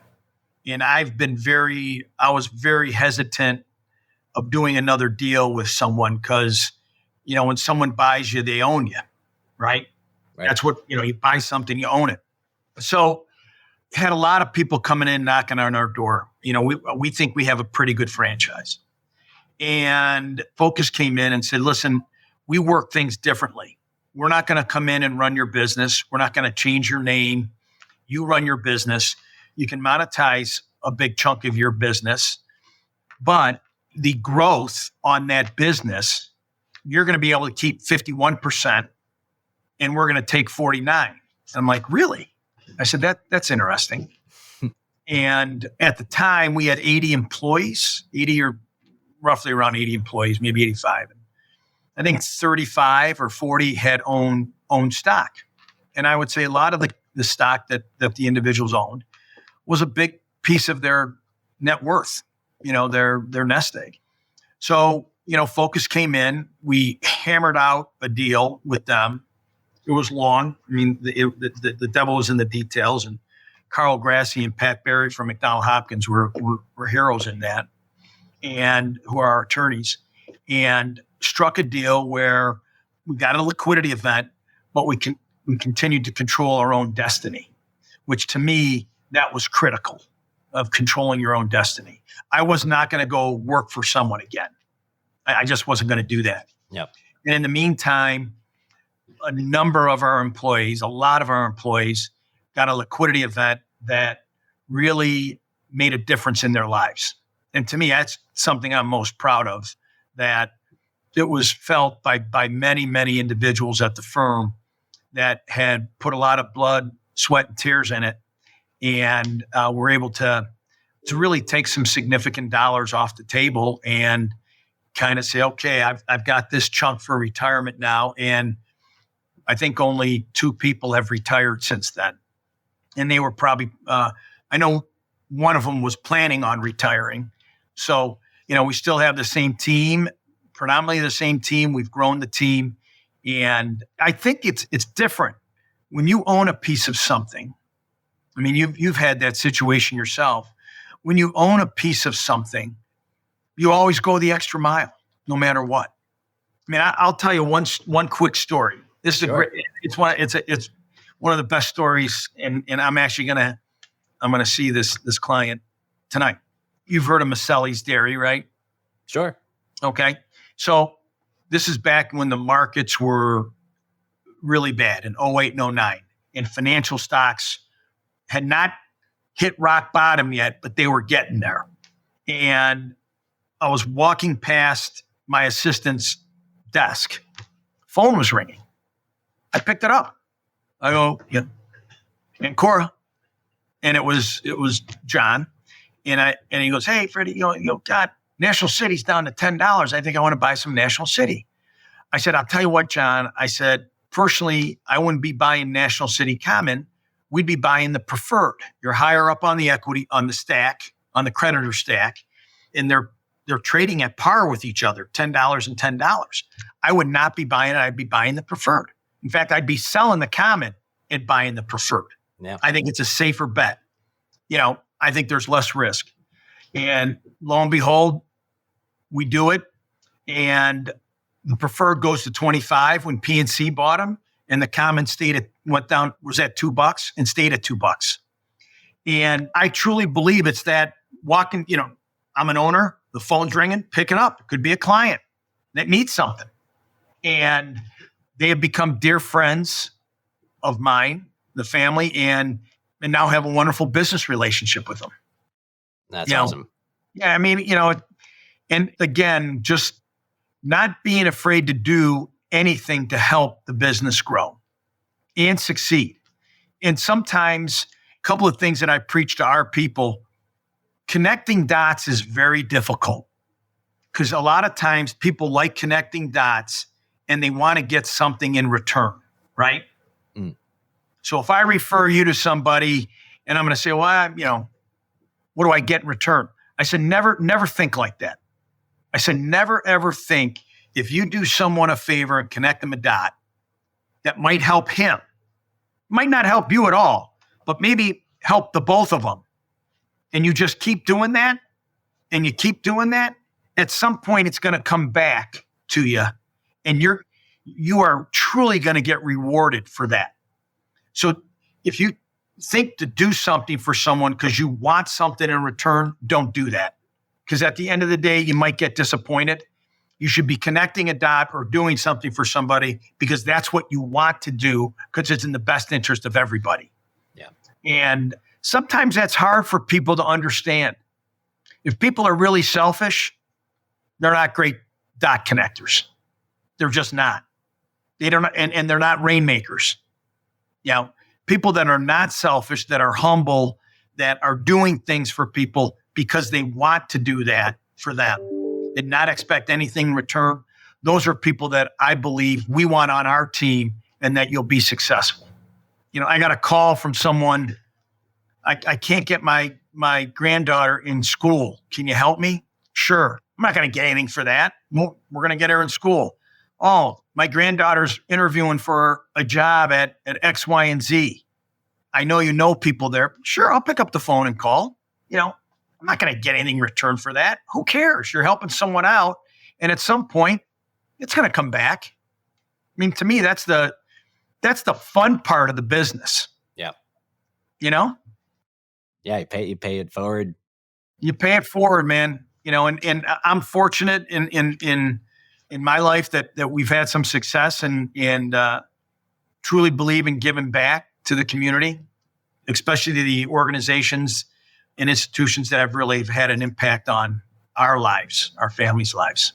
Speaker 1: And I was very hesitant of doing another deal with someone because, when someone buys you, they own you, right? That's what, you buy something, you own it. So had a lot of people coming in, knocking on our door. We think we have a pretty good franchise. And Focus came in and said, listen, we work things differently. We're not going to come in and run your business. We're not going to change your name. You run your business. You can monetize a big chunk of your business, but the growth on that business, you're going to be able to keep 51% and we're going to take 49. And I'm like, really? I said, that's interesting. And at the time we had 80 employees, 80 or roughly around 80 employees, maybe 85. I think 35 or 40 had owned stock. And I would say a lot of the stock that the individuals owned was a big piece of their net worth, their nest egg. So, Focus came in. We hammered out a deal with them. It was long. I mean, the devil was in the details. And Carl Grassi and Pat Berry from McDonald Hopkins were heroes in that, and who are our attorneys, and struck a deal where we got a liquidity event, but we continued to control our own destiny, which to me, that was critical of controlling your own destiny. I was not going to go work for someone again. I just wasn't going to do that.
Speaker 2: Yep.
Speaker 1: And in the meantime, a lot of our employees got a liquidity event that really made a difference in their lives. And to me, that's something I'm most proud of, that it was felt by many, many individuals at the firm that had put a lot of blood, sweat, and tears in it, and were able to really take some significant dollars off the table and kind of say, okay, I've got this chunk for retirement now. And I think only 2 people have retired since then. And they were probably, I know one of them was planning on retiring. So, we still have the same team, predominantly the same team. We've grown the team. And I think it's different when you own a piece of something. I mean, you've had that situation yourself. When you own a piece of something, you always go the extra mile, no matter what. I mean, I'll tell you one quick story. This is
Speaker 2: Sure.
Speaker 1: It's one of the best stories, and I'm actually gonna see this client tonight. You've heard of Maselli's Dairy, right?
Speaker 2: Sure.
Speaker 1: Okay. So this is back when the markets were really bad in 08 and 09, and financial stocks had not hit rock bottom yet, but they were getting there. And I was walking past my assistant's desk. Phone was ringing. I picked it up. I go, yeah, Ancora. And it was John. And he goes, hey, Freddie, God, National City's down to $10. I think I want to buy some National City. I said, I'll tell you what, John. I said, personally, I wouldn't be buying National City Common. We'd be buying the preferred. You're higher up on the equity, on the stack, on the creditor stack, and they're trading at par with each other, $10 and $10. I would not be buying it. I'd be buying the preferred. In fact, I'd be selling the common and buying the preferred.
Speaker 2: Yeah.
Speaker 1: I think it's a safer bet. I think there's less risk. And lo and behold, we do it. And the preferred goes to 25 when PNC bought them, and the common was at $2 and stayed at $2. And I truly believe it's that walking, I'm an owner, the phone's ringing, pick it up. It could be a client that needs something. And they have become dear friends of mine, the family, and now have a wonderful business relationship with them.
Speaker 2: That's awesome.
Speaker 1: Yeah, I mean, and again, just not being afraid to do anything to help the business grow and succeed. And sometimes a couple of things that I preach to our people, connecting dots is very difficult because a lot of times people like connecting dots and they want to get something in return, right?
Speaker 2: Mm.
Speaker 1: So if I refer you to somebody and I'm going to say, well, what do I get in return? I said, never think like that. I said, never, ever think if you do someone a favor and connect them a dot, that might help him. Might not help you at all, but maybe help the both of them. And you just keep doing that, and you keep doing that. At some point, it's going to come back to you, and you are truly going to get rewarded for that. So if you think to do something for someone because you want something in return, don't do that. Because at the end of the day, you might get disappointed. You should be connecting a dot or doing something for somebody because that's what you want to do because it's in the best interest of everybody.
Speaker 2: Yeah.
Speaker 1: And sometimes that's hard for people to understand. If people are really selfish, they're not great dot connectors. They're just not. They don't, and they're not rainmakers. People that are not selfish, that are humble, that are doing things for people because they want to do that for them and not expect anything in return. Those are people that I believe we want on our team and that you'll be successful. I got a call from someone. I can't get my granddaughter in school. Can you help me? Sure. I'm not going to get anything for that. We're going to get her in school. Oh, my granddaughter's interviewing for a job at X, Y, and Z. I know you know people there. Sure, I'll pick up the phone and call. I'm not going to get anything in return for that. Who cares? You're helping someone out. And at some point, it's going to come back. I mean, to me, that's the fun part of the business.
Speaker 2: Yeah.
Speaker 1: Yeah,
Speaker 2: you pay it forward.
Speaker 1: You pay it forward, man. And I'm fortunate in my life that we've had some success and truly believe in giving back to the community, especially to the organizations and institutions that have really had an impact on our lives, our families' lives.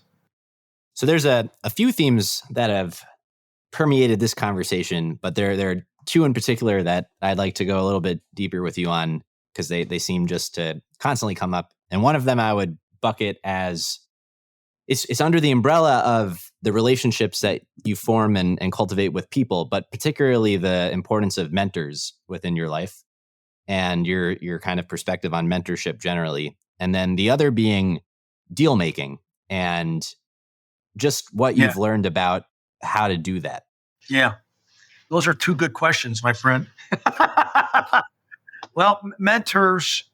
Speaker 2: So there's a few themes that have permeated this conversation, but there are two in particular that I'd like to go a little bit deeper with you on because they seem just to constantly come up. And one of them I would bucket as it's under the umbrella of the relationships that you form and cultivate with people, but particularly the importance of mentors within your life and your kind of perspective on mentorship generally. And then the other being deal making and just what you've learned about how to do that.
Speaker 1: Yeah. Those are two good questions, my friend. Well, mentors,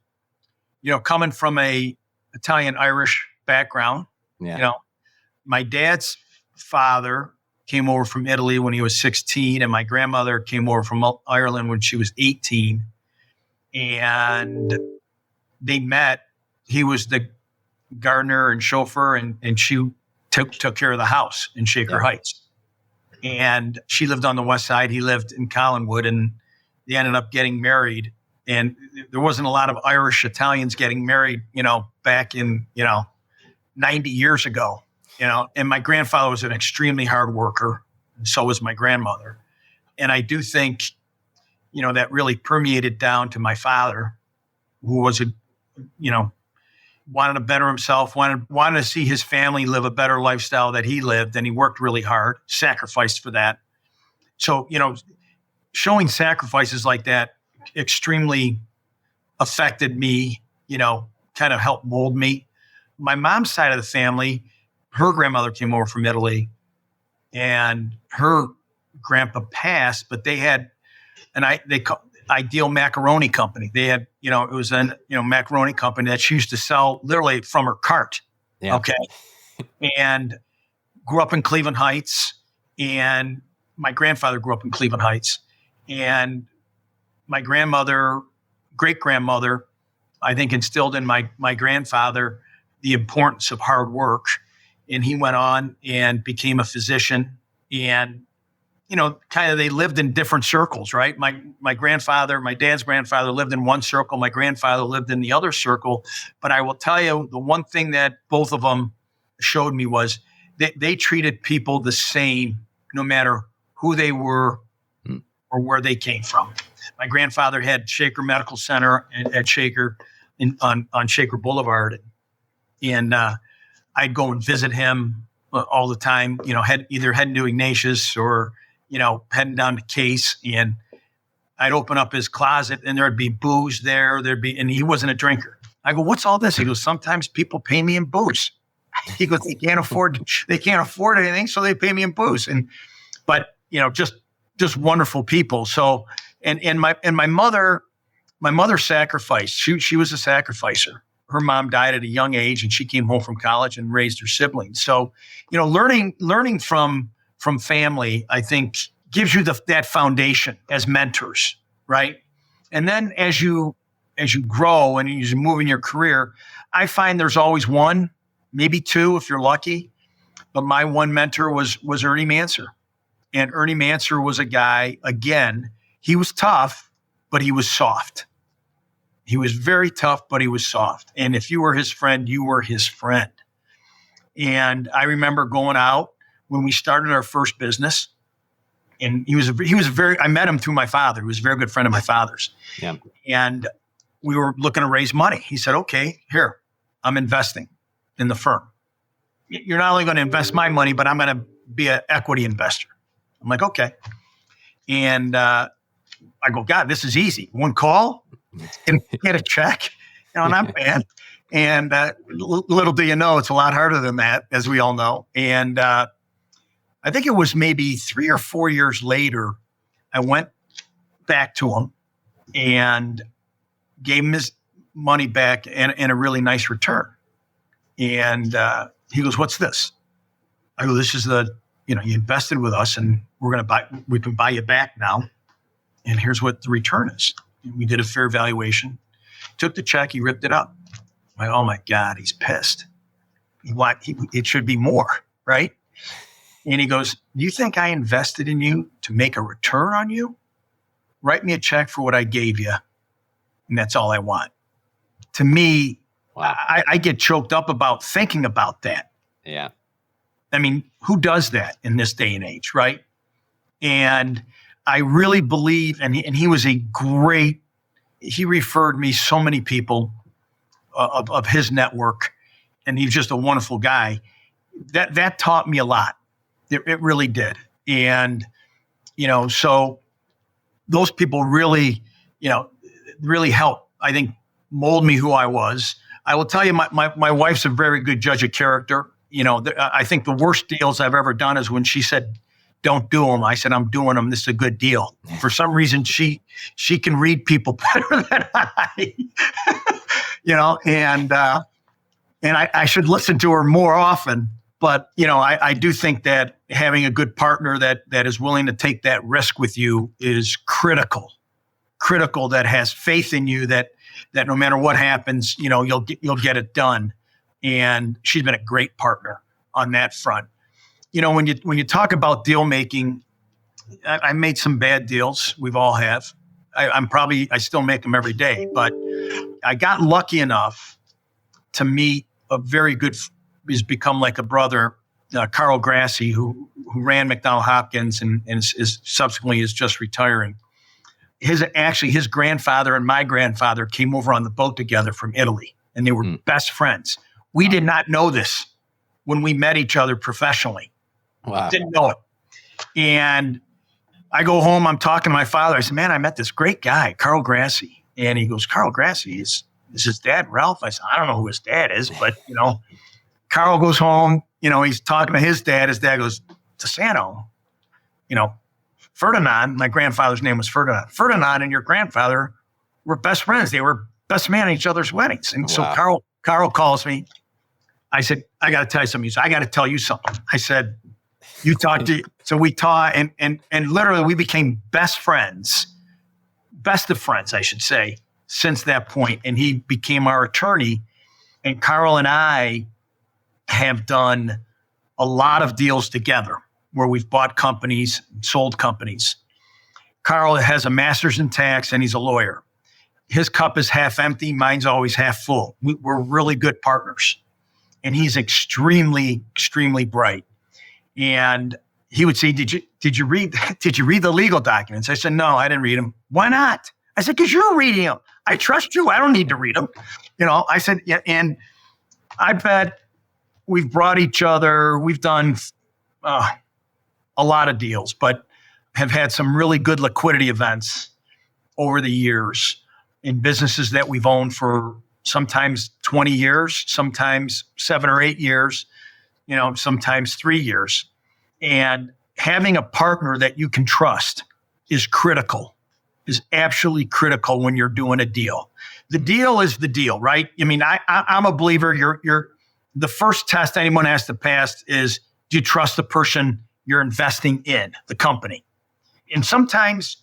Speaker 1: coming from a Italian-Irish background, my dad's father came over from Italy when he was 16, and my grandmother came over from Ireland when she was 18. And they met. He was the gardener and chauffeur, and she took care of the house in Shaker Heights. And she lived on the west side. He lived in Collinwood, and they ended up getting married. And there wasn't a lot of Irish Italians getting married, back in, 90 years ago, and my grandfather was an extremely hard worker. And so was my grandmother. And I do think, that really permeated down to my father, who was wanted to better himself, wanted to see his family live a better lifestyle that he lived. And he worked really hard, sacrificed for that. So, showing sacrifices like that extremely affected me, kind of helped mold me. My mom's side of the family, her grandmother came over from Italy and her grandpa passed, but they had Ideal Macaroni Company. They had, it was a macaroni company that she used to sell literally from her cart. Yeah. Okay. And grew up in Cleveland Heights, and my grandfather grew up in Cleveland Heights, and my grandmother, great grandmother, I think instilled in my grandfather the importance of hard work. And he went on and became a physician, and kind of they lived in different circles, right? My dad's grandfather lived in one circle. My grandfather lived in the other circle. But I will tell you, the one thing that both of them showed me was they treated people the same, no matter who they were or where they came from. My grandfather had Shaker Medical Center at Shaker on Shaker Boulevard. And I'd go and visit him all the time, heading to Ignatius or, heading down to Case, and I'd open up his closet and there'd be booze there. And he wasn't a drinker. I go, what's all this? He goes, sometimes people pay me in booze. He goes, they can't afford anything, so they pay me in booze. But just wonderful people. So, and my mother sacrificed. She was a sacrificer. Her mom died at a young age, and she came home from college and raised her siblings. So, learning from family, I think, gives you that foundation as mentors, right? And then as you grow and as you move in your career, I find there's always one, maybe two if you're lucky. But my one mentor was Ernie Manser. And Ernie Manser was a guy, again, he was tough, but he was soft. He was very tough, but he was soft. And if you were his friend, you were his friend. And I remember going out when we started our first business. And I met him through my father. He was a very good friend of my father's.
Speaker 2: Yeah.
Speaker 1: And we were looking to raise money. He said, okay, here, I'm investing in the firm. You're not only going to invest my money, but I'm going to be an equity investor. I'm like, okay. And I go, God, this is easy. One call and get a check. Not bad. And little do you know, it's a lot harder than that, as we all know. And I think it was maybe 3 or 4 years later, I went back to him and gave him his money back and a really nice return. And he goes, what's this? I go, this is you invested with us and we can buy you back now. And here's what the return is. And we did a fair valuation, took the check, he ripped it up. I'm like, oh my God, he's pissed. It should be more, right? And he goes, do you think I invested in you to make a return on you? Write me a check for what I gave you. And that's all I want. To me, wow. I get choked up about thinking about that.
Speaker 2: Yeah.
Speaker 1: I mean, who does that in this day and age, right? And I really believe, and he was he referred me so many people of his network, and he's just a wonderful guy. That taught me a lot. It really did. And, so those people really, really helped, I think, mold me who I was. I will tell you, my wife's a very good judge of character. I think the worst deals I've ever done is when she said, don't do them. I said, I'm doing them. This is a good deal. For some reason, she can read people better than I, and I should listen to her more often. But, I do think that having a good partner that is willing to take that risk with you is critical, that has faith in you, that no matter what happens, you'll get it done. And she's been a great partner on that front. When you talk about deal making, I made some bad deals. We've all have. I still make them every day, but I got lucky enough to meet a very good, he's become like a brother, Carl Grassi, who ran McDonald Hopkins and is subsequently is just retiring. His grandfather and my grandfather came over on the boat together from Italy, and they were best friends. We did not know this when we met each other professionally.
Speaker 2: Wow.
Speaker 1: Didn't know it. And I go home, I'm talking to my father. I said, man, I met this great guy, Carl Grassi. And he goes, Carl Grassi, is his dad Ralph? I said, I don't know who his dad is, but, Carl goes home, he's talking to his dad. His dad goes, DiSanto, Ferdinand, my grandfather's name was Ferdinand. Ferdinand and your grandfather were best friends. They were best man at each other's weddings. And so Carl calls me. I said, I got to tell you something. He said, I got to tell you something. I said, you talk to, so we talk and literally we became best of friends, I should say, since that point. And he became our attorney. And Carl and I have done a lot of deals together where we've bought companies, sold companies. Carl has a master's in tax and he's a lawyer. His cup is half empty. Mine's always half full. We're really good partners. And he's extremely, extremely bright. And he would say, did you read the legal documents? I said, no, I didn't read them. Why not? I said, because you're reading them. I trust you. I don't need to read them. I said, yeah. And I bet we've brought each other. We've done a lot of deals, but have had some really good liquidity events over the years in businesses that we've owned for sometimes 20 years, sometimes 7 or 8 years, sometimes 3 years. And having a partner that you can trust is critical, is absolutely critical when you're doing a deal. The deal is the deal, right? I mean, I'm a believer. You're the first test anyone has to pass is, do you trust the person you're investing in, the company? And sometimes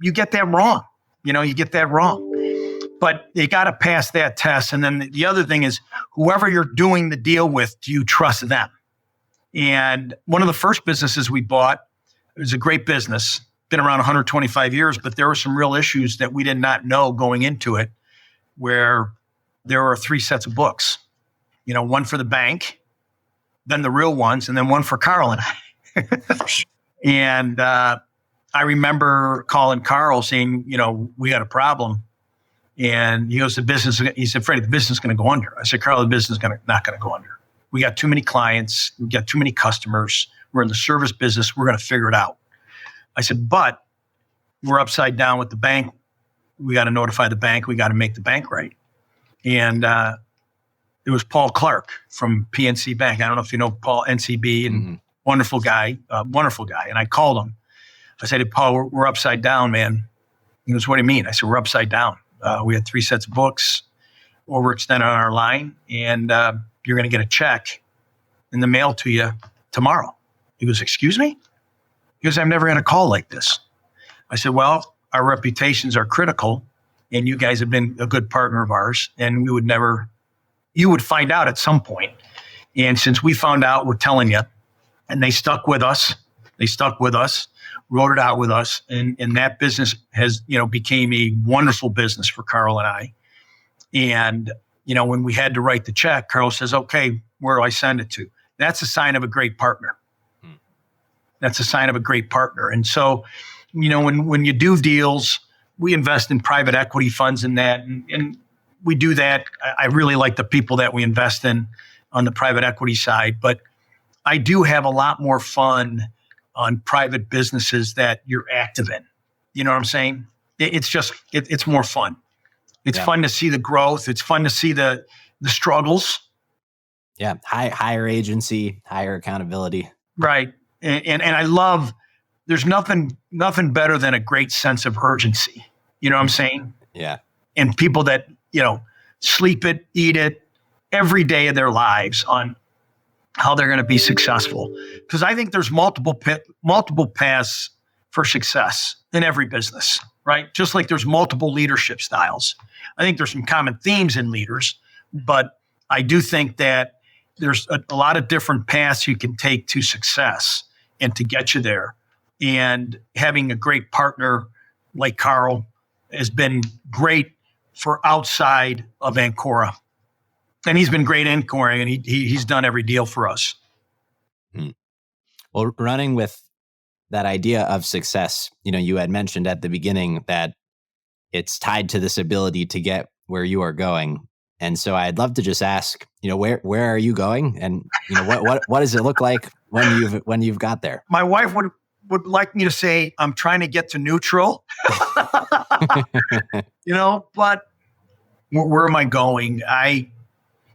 Speaker 1: you get that wrong. You get that wrong. But you got to pass that test. And then the other thing is, whoever you're doing the deal with, do you trust them? And one of the first businesses we bought, it was a great business. been around 125 years, but there were some real issues that we did not know going into it, where there were 3 sets of books, one for the bank, then the real ones, and then one for Carl and I. And I remember calling Carl saying, we got a problem. And he goes, he said, Freddie, the business is going to go under. I said, Carl, the business is not going to go under. We got too many clients. We got too many customers. We're in the service business. We're going to figure it out. I said, but we're upside down with the bank. We got to notify the bank. We got to make the bank right. And it was Paul Clark from PNC Bank. I don't know if you know Paul, NCB, and wonderful guy. And I called him. I said, hey, Paul, we're upside down, man. He goes, what do you mean? I said, we're upside down. We had 3 sets of books overextended on our line, and you're going to get a check in the mail to you tomorrow. He goes, excuse me? He goes, I've never had a call like this. I said, well, our reputations are critical, and you guys have been a good partner of ours, and you would find out at some point. And since we found out, we're telling you. And they stuck with us. Wrote it out with us. And that business has, became a wonderful business for Carl and I. And, when we had to write the check, Carl says, okay, where do I send it to? That's a sign of a great partner. That's a sign of a great partner. And so, when you do deals, we invest in private equity funds in that. And we do that. I really like the people that we invest in on the private equity side. But I do have a lot more fun on private businesses that you're active in. You know what I'm saying? It's more fun. It's fun to see the growth. It's fun to see the struggles.
Speaker 2: Yeah. Higher agency, higher accountability.
Speaker 1: Right. And I love, there's nothing better than a great sense of urgency. You know what I'm saying?
Speaker 2: Yeah.
Speaker 1: And people that, sleep it, eat it every day of their lives on how they're going to be successful. Because I think there's multiple paths for success in every business, right? Just like there's multiple leadership styles. I think there's some common themes in leaders, but I do think that there's a lot of different paths you can take to success and to get you there. And having a great partner like Carl has been great for outside of Ancora. And he's been great in Ancora, and he's done every deal for us.
Speaker 2: Well, running with that idea of success, you had mentioned at the beginning that it's tied to this ability to get where you are going. And so I'd love to just ask, where are you going? And, what does it look like when you've got there?
Speaker 1: My wife would like me to say, I'm trying to get to neutral, but where am I going?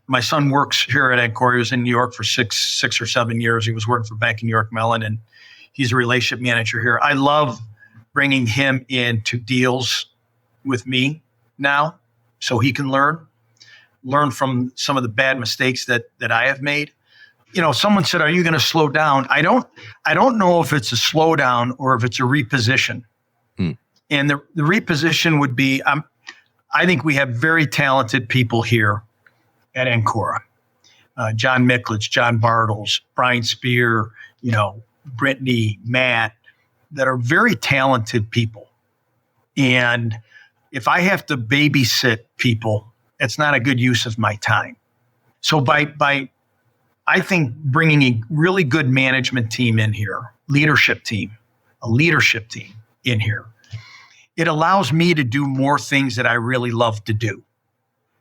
Speaker 1: My son works here at Ancora. He was in New York for six or 7 years. He was working for Bank of New York Mellon, and he's a relationship manager here. I love bringing him into deals with me now so he can learn from some of the bad mistakes that I have made. Someone said, are you going to slow down? I don't know if it's a slowdown or if it's a reposition. And the reposition would be, I think we have very talented people here at Ancora. John Miklich, John Bartles, Brian Spear, Brittany, Matt, that are very talented people. And if I have to babysit people, it's not a good use of my time. So by I think bringing a really good management team in here, a leadership team in here, it allows me to do more things that I really love to do.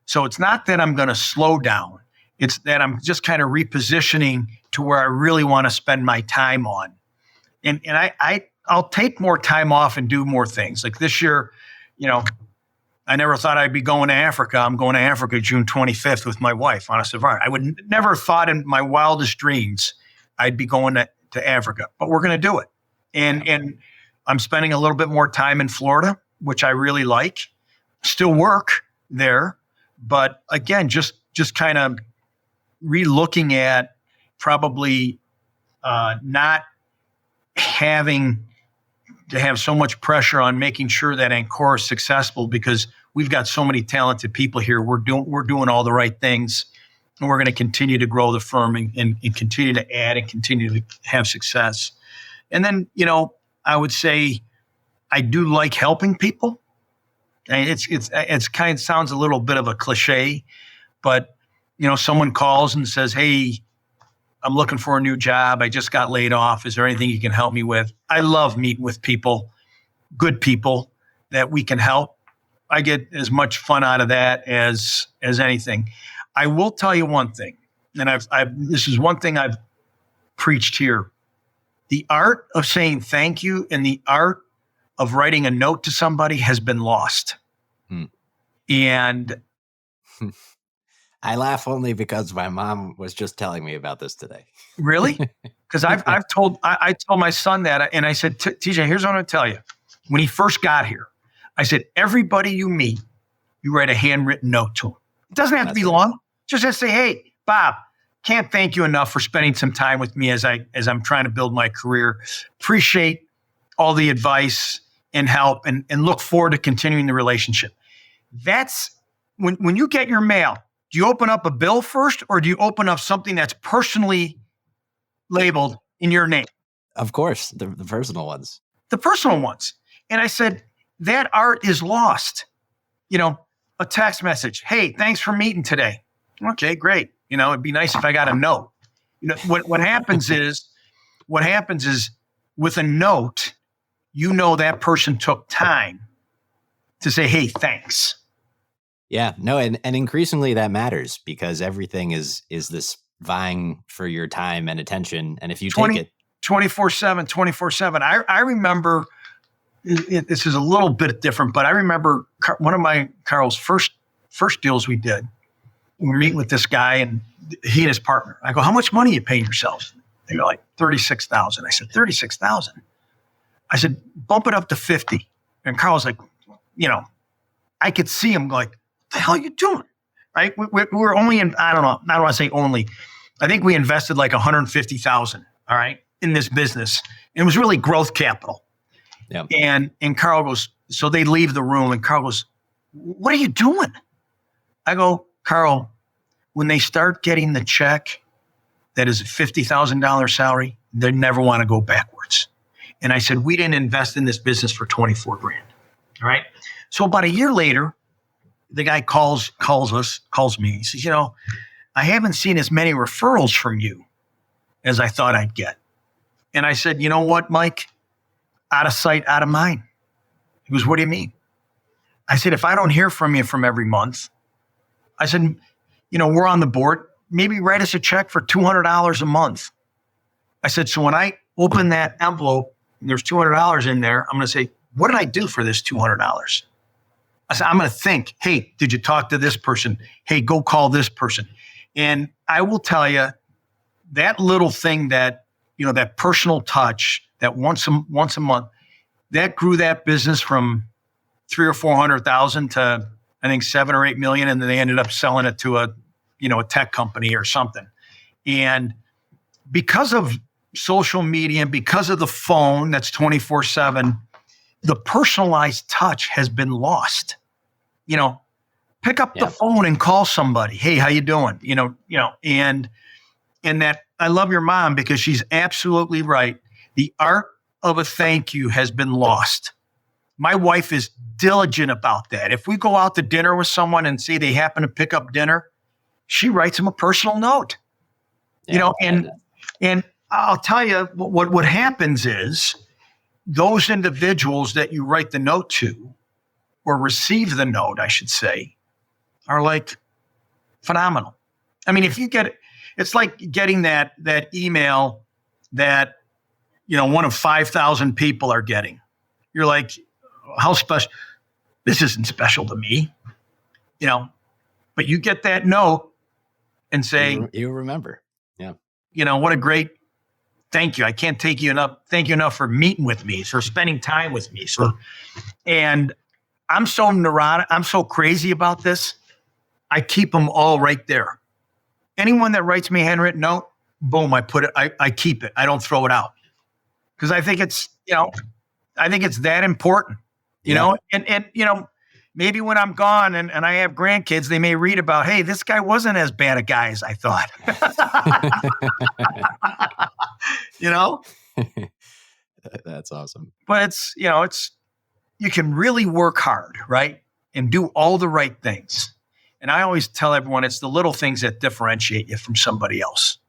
Speaker 1: So it's not that I'm going to slow down. It's that I'm just kind of repositioning to where I really want to spend my time on. And I'll take more time off and do more things. Like this year, I never thought I'd be going to Africa. I'm going to Africa June 25th with my wife on a safari. I would never thought in my wildest dreams I'd be going to Africa, but we're going to do it. And I'm spending a little bit more time in Florida, which I really like. Still work there, but again, just kind of re-looking at probably not having to have so much pressure on making sure that Ancora is successful, because we've got so many talented people here. We're doing all the right things, and we're going to continue to grow the firm and continue to add and continue to have success. And then, I would say I do like helping people. And it's kind of sounds a little bit of a cliche, but someone calls and says, "Hey, I'm looking for a new job. I just got laid off. Is there anything you can help me with?" I love meeting with people, good people that we can help. I get as much fun out of that as anything. I will tell you one thing, and this is one thing I've preached here. The art of saying thank you and the art of writing a note to somebody has been lost. And
Speaker 2: I laugh only because my mom was just telling me about this today.
Speaker 1: Really? Because I told my son that, and I said, TJ, here's what I'm going to tell you. When he first got here, I said, everybody you meet, you write a handwritten note to him. It doesn't have to be long. Just say, "Hey, Bob, can't thank you enough for spending some time with me as I'm trying to build my career. Appreciate all the advice and help, and look forward to continuing the relationship." That's when you get your mail. Do you open up a bill first, or do you open up something that's personally labeled in your name?
Speaker 2: Of course, the personal ones.
Speaker 1: The personal ones. And I said, that art is lost. A text message. "Hey, thanks for meeting today." Okay, great. It'd be nice if I got a note. What happens is with a note, that person took time to say, "Hey, thanks."
Speaker 2: Yeah, no, and increasingly that matters, because everything is this vying for your time and attention. And if you take it
Speaker 1: 24/7. I remember, this is a little bit different, but I remember one of Carl's first deals we did. We were meeting with this guy, and he and his partner. I go, "How much money are you paying yourselves?" They go, like, $36,000. I said, $36,000. I said, "Bump it up to 50." And Carl's like, I could see him like, "What the hell are you doing?" Right? We were only in, I don't know, I don't want to say only. I think we invested like $150,000, all right, in this business. It was really growth capital.
Speaker 2: Yeah.
Speaker 1: And Carl goes, so they leave the room, and Carl goes, "What are you doing?" I go, "Carl, when they start getting the check that is a $50,000 salary, they never want to go backwards." And I said, "We didn't invest in this business for 24 grand. All right." So about a year later, the guy calls me. He says, "I haven't seen as many referrals from you as I thought I'd get." And I said, "You know what, Mike? Out of sight, out of mind." He goes, "What do you mean?" I said, "If I don't hear from you from every month," I said, "We're on the board. Maybe write us a check for $200 a month." I said, "So when I open that envelope and there's $200 in there, I'm going to say, what did I do for this $200? I said, I'm going to think, hey, did you talk to this person? Hey, go call this person." And I will tell you, that little thing, that, that personal touch, that once a month, that grew that business from 300,000 or 400,000 to, I think, 7 or 8 million. And then they ended up selling it to a tech company or something. And because of social media and because of the phone that's 24/7, the personalized touch has been lost. Pick up the phone and call somebody. "Hey, how you doing?" And that, I love your mom, because she's absolutely right. The art of a thank you has been lost. My wife is diligent about that. If we go out to dinner with someone and say they happen to pick up dinner, she writes them a personal note. And I'll tell you what happens is, those individuals that you write the note to, or receive the note, I should say, are like phenomenal. I mean, if you get it, it's like getting that email that, one of 5,000 people are getting. You're like, how special? This isn't special to me, but you get that note and say,
Speaker 2: you remember. Yeah.
Speaker 1: What a great thank you. I can't thank you enough for meeting with me, for spending time with me. So, and I'm so neurotic. I'm so crazy about this. I keep them all right there. Anyone that writes me a handwritten note, boom, I put it, I keep it. I don't throw it out. Because I think it's, I think it's that important, and maybe when I'm gone and I have grandkids, they may read about, hey, this guy wasn't as bad a guy as I thought.
Speaker 2: That's awesome.
Speaker 1: But it's you can really work hard, right? And do all the right things. And I always tell everyone it's the little things that differentiate you from somebody else.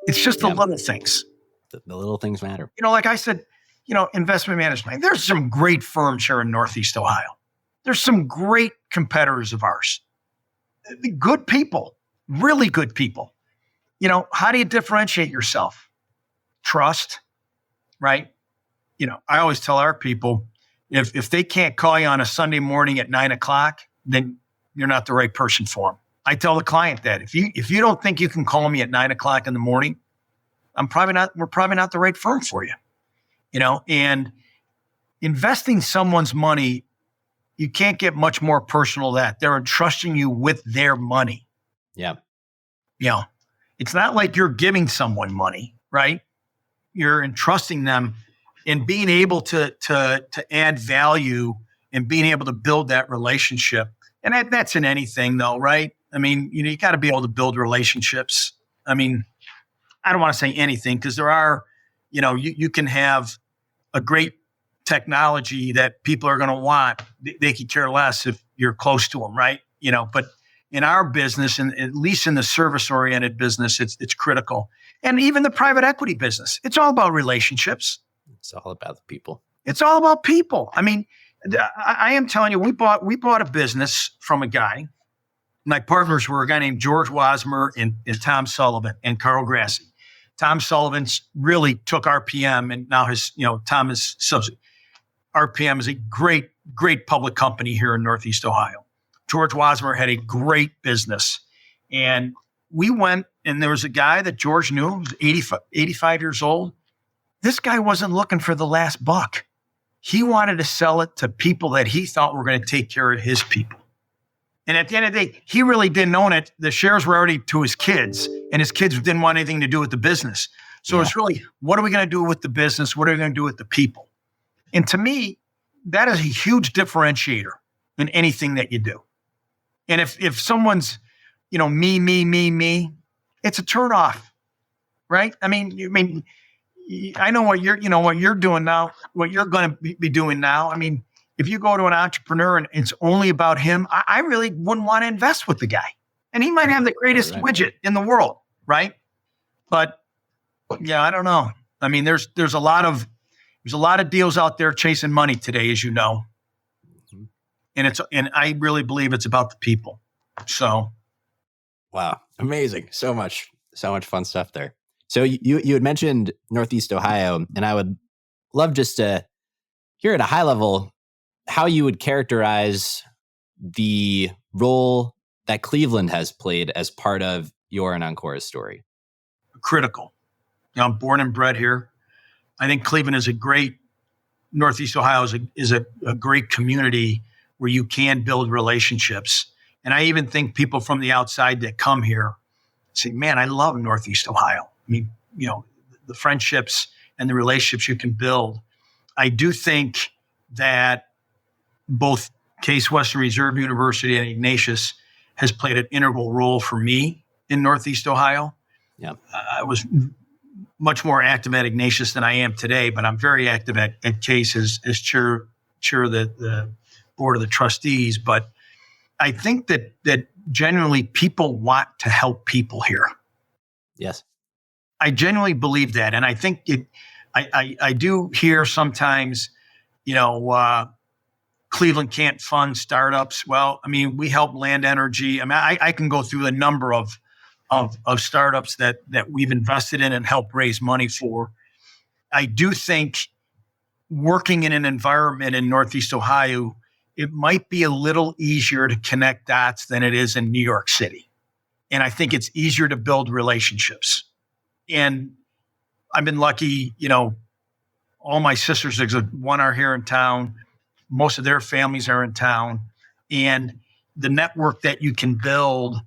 Speaker 1: It's just the little things.
Speaker 2: The little things matter.
Speaker 1: Like I said, investment management. There's some great firms here in Northeast Ohio. There's some great competitors of ours. Good people, really good people. How do you differentiate yourself? Trust, right? I always tell our people, if they can't call you on a Sunday morning at 9:00, then you're not the right person for them. I tell the client that if you don't think you can call me at 9:00 in the morning, we're probably not the right firm for you. And investing someone's money, you can't get much more personal than that. They're entrusting you with their money.
Speaker 2: Yeah.
Speaker 1: It's not like you're giving someone money, right? You're entrusting them in being able to add value and being able to build that relationship. And that's in anything though, right? I mean, you got to be able to build relationships. I mean, I don't want to say anything because there are, you can have a great technology that people are going to want. They could care less if you're close to them, right? But in our business, and at least in the service-oriented business, it's critical. And even the private equity business, it's all about relationships.
Speaker 2: It's all about the people.
Speaker 1: It's all about people. I mean, I am telling you, we bought a business from a guy. My partners were a guy named George Wasmer and Tom Sullivan and Carl Grassi. Tom Sullivan's really took RPM, and now Tom is RPM is a great, great public company here in Northeast Ohio. George Wasmer had a great business. And we went, and there was a guy that George knew, he was 85 years old. This guy wasn't looking for the last buck. He wanted to sell it to people that he thought were going to take care of his people. And at the end of the day, he really didn't own it. The shares were already to his kids, and his kids didn't want anything to do with the business. So it's really, what are we going to do with the business? What are we going to do with the people? And to me, that is a huge differentiator in anything that you do. And if someone's, me, it's a turnoff, right? I mean, I know what you're doing now, what you're going to be doing now. I mean, if you go to an entrepreneur and it's only about him, I really wouldn't want to invest with the guy. And he might have the greatest widget in the world, right? But I don't know. I mean, there's a lot of deals out there chasing money today, as you know. And I really believe it's about the people. So,
Speaker 2: wow, amazing! So much fun stuff there. So you had mentioned Northeast Ohio, and I would love just to hear at a high level how you would characterize the role that Cleveland has played as part of your and Ancora's story.
Speaker 1: Critical. I'm born and bred here. I think Cleveland is Northeast Ohio is a great community where you can build relationships. And I even think people from the outside that come here say, man, I love Northeast Ohio. I mean, the friendships and the relationships you can build. I do think that both Case Western Reserve University and Ignatius has played an integral role for me in Northeast Ohio.
Speaker 2: Yeah,
Speaker 1: I was much more active at Ignatius than I am today, but I'm very active at Case as chair of the Board of the Trustees. But I think that genuinely people want to help people here.
Speaker 2: Yes.
Speaker 1: I genuinely believe that. And I think I do hear sometimes, Cleveland can't fund startups. Well, I mean, we help Land Energy. I mean, I can go through a number of startups that we've invested in and helped raise money for. I do think working in an environment in Northeast Ohio, it might be a little easier to connect dots than it is in New York City. And I think it's easier to build relationships. And I've been lucky, all my sisters, one are here in town. Most of their families are in town. And the network that you can build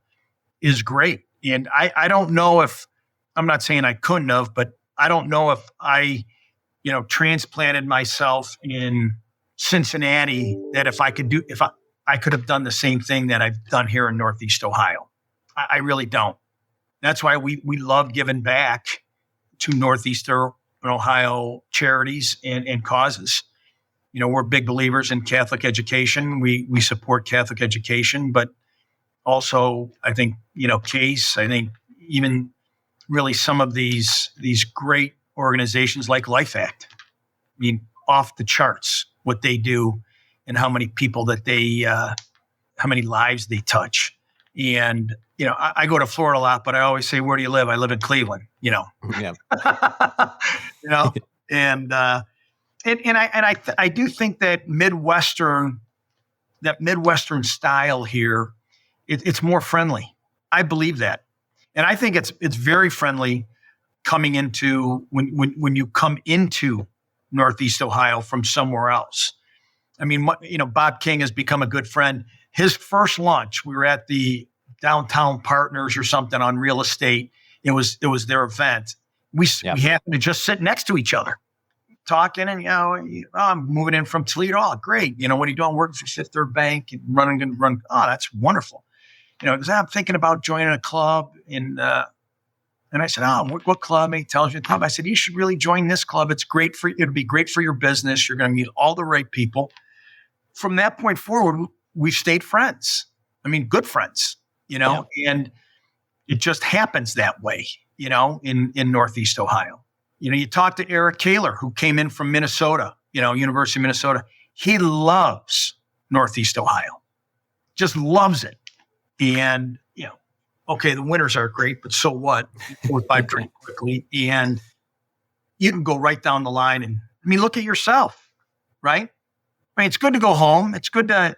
Speaker 1: is great. And I don't know if, I'm not saying I couldn't have, but I don't know if I, transplanted myself in Cincinnati, that if I could have done the same thing that I've done here in Northeast Ohio. I really don't. That's why we love giving back to Northeastern Ohio charities and causes. we're big believers in Catholic education. We support Catholic education, but also I think, Case, I think even really some of these great organizations like Life Act, I mean, off the charts, what they do and how many people that how many lives they touch. And, I go to Florida a lot, but I always say, where do you live? I live in Cleveland, Yeah. And I do think that Midwestern style here, it's more friendly. I believe that. And I think it's very friendly coming into when you come into Northeast Ohio from somewhere else. I mean, Bob King has become a good friend. His first lunch, we were at the Downtown Partners or something on real estate. It was their event. We happened to just sit next to each other, talking, and I'm moving in from Toledo. Oh, great! What are you doing? Working for Fifth Third Bank and running. Oh, that's wonderful. Because I'm thinking about joining a club, and I said, what club? And he tells you the club. I said, you should really join this club. It's great it'll be great for your business. You're going to meet all the right people. From that point forward, we stayed friends. I mean, good friends, and it just happens that way, in Northeast Ohio. You talk to Eric Kaler, who came in from Minnesota, University of Minnesota. He loves Northeast Ohio, just loves it. And, okay, the winters are great, but so what? 4 or 5 drink quickly. And you can go right down the line. And look at yourself, right? It's good to go home. It's good to,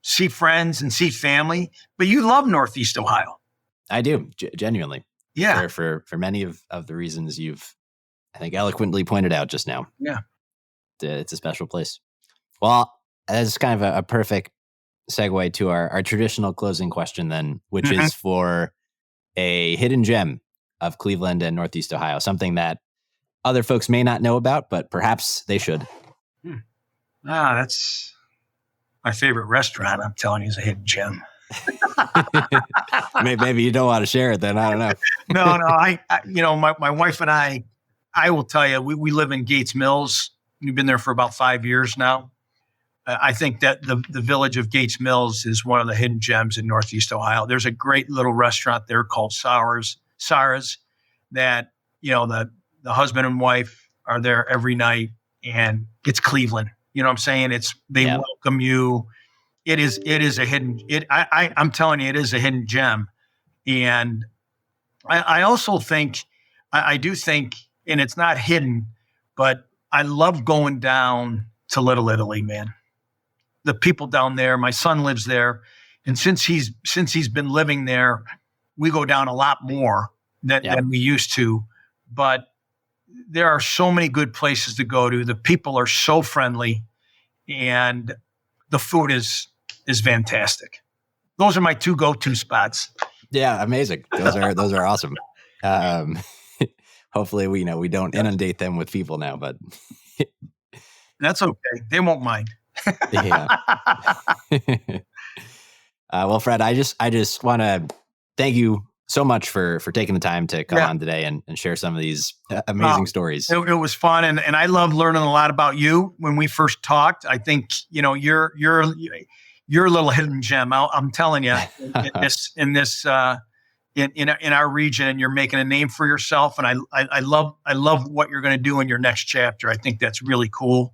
Speaker 1: see friends and see family, but you love Northeast Ohio.
Speaker 2: I do, genuinely.
Speaker 1: Yeah.
Speaker 2: For many of the reasons you've, I think, eloquently pointed out just now.
Speaker 1: Yeah.
Speaker 2: It's a special place. Well, that's kind of a perfect segue to our traditional closing question then, which is for a hidden gem of Cleveland and Northeast Ohio, something that other folks may not know about, but perhaps they should.
Speaker 1: That's my favorite restaurant. I'm telling you, is a hidden gem.
Speaker 2: Maybe you don't want to share it then. I don't know.
Speaker 1: No, my wife and I will tell you, we live in Gates Mills. We've been there for about 5 years now. I think that the village of Gates Mills is one of the hidden gems in Northeast Ohio. There's a great little restaurant there called Sarah's that, the husband and wife are there every night, and it's Cleveland. You know what I'm saying? They welcome you. It is a hidden, I'm telling you, it is a hidden gem. And I also think, I do think, and it's not hidden, but I love going down to Little Italy, man. The people down there, my son lives there. And since he's been living there, we go down a lot more than we used to. But there are so many good places to go to. The people are so friendly, and the food is fantastic. Those are my 2 go-to spots.
Speaker 2: Yeah, amazing. Those are awesome. Hopefully we don't inundate them with people now, but
Speaker 1: that's okay. They won't mind.
Speaker 2: Yeah. Well, Fred, I just want to thank you so much for taking the time to come on today and share some of these amazing stories.
Speaker 1: It was fun, and I loved learning a lot about you when we first talked. I think you're a little hidden gem. I'm telling you, in our region, and you're making a name for yourself. And I love what you're going to do in your next chapter. I think that's really cool.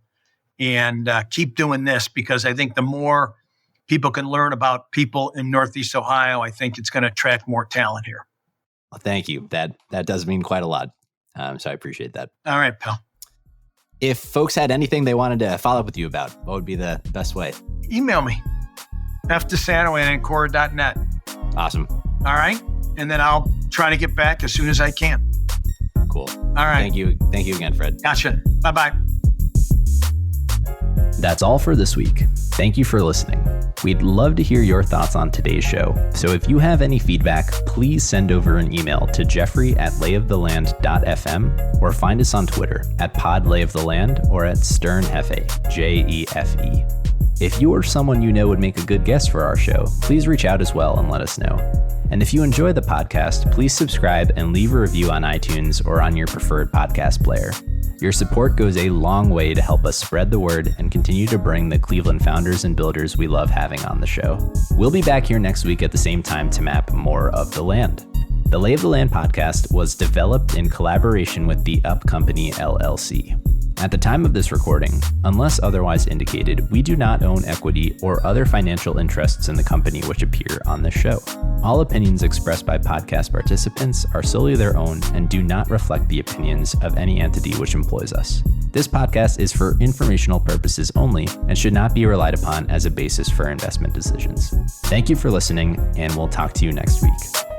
Speaker 1: And keep doing this, because I think the more people can learn about people in Northeast Ohio, I think it's going to attract more talent here.
Speaker 2: Well, thank you. That does mean quite a lot. So I appreciate that.
Speaker 1: All right, pal.
Speaker 2: If folks had anything they wanted to follow up with you about, what would be the best way?
Speaker 1: Email me, fDiSanto@Ancora.net.
Speaker 2: Awesome.
Speaker 1: All right. And then I'll try to get back as soon as I can.
Speaker 2: Cool.
Speaker 1: All right.
Speaker 2: Thank you. Thank you again, Fred.
Speaker 1: Gotcha. Bye-bye.
Speaker 2: That's all for this week. Thank you for listening. We'd love to hear your thoughts on today's show. So if you have any feedback, please send over an email to jeffrey@layoftheland.fm or find us on Twitter @podlayoftheland or @sternjefe, JEFE. If you or someone you know would make a good guest for our show, please reach out as well and let us know. And if you enjoy the podcast, please subscribe and leave a review on iTunes or on your preferred podcast player. Your support goes a long way to help us spread the word and continue to bring the Cleveland founders and builders we love having on the show. We'll be back here next week at the same time to map more of the land. The Lay of the Land podcast was developed in collaboration with the Up Company LLC. At the time of this recording, unless otherwise indicated, we do not own equity or other financial interests in the company which appear on this show. All opinions expressed by podcast participants are solely their own and do not reflect the opinions of any entity which employs us. This podcast is for informational purposes only and should not be relied upon as a basis for investment decisions. Thank you for listening, and we'll talk to you next week.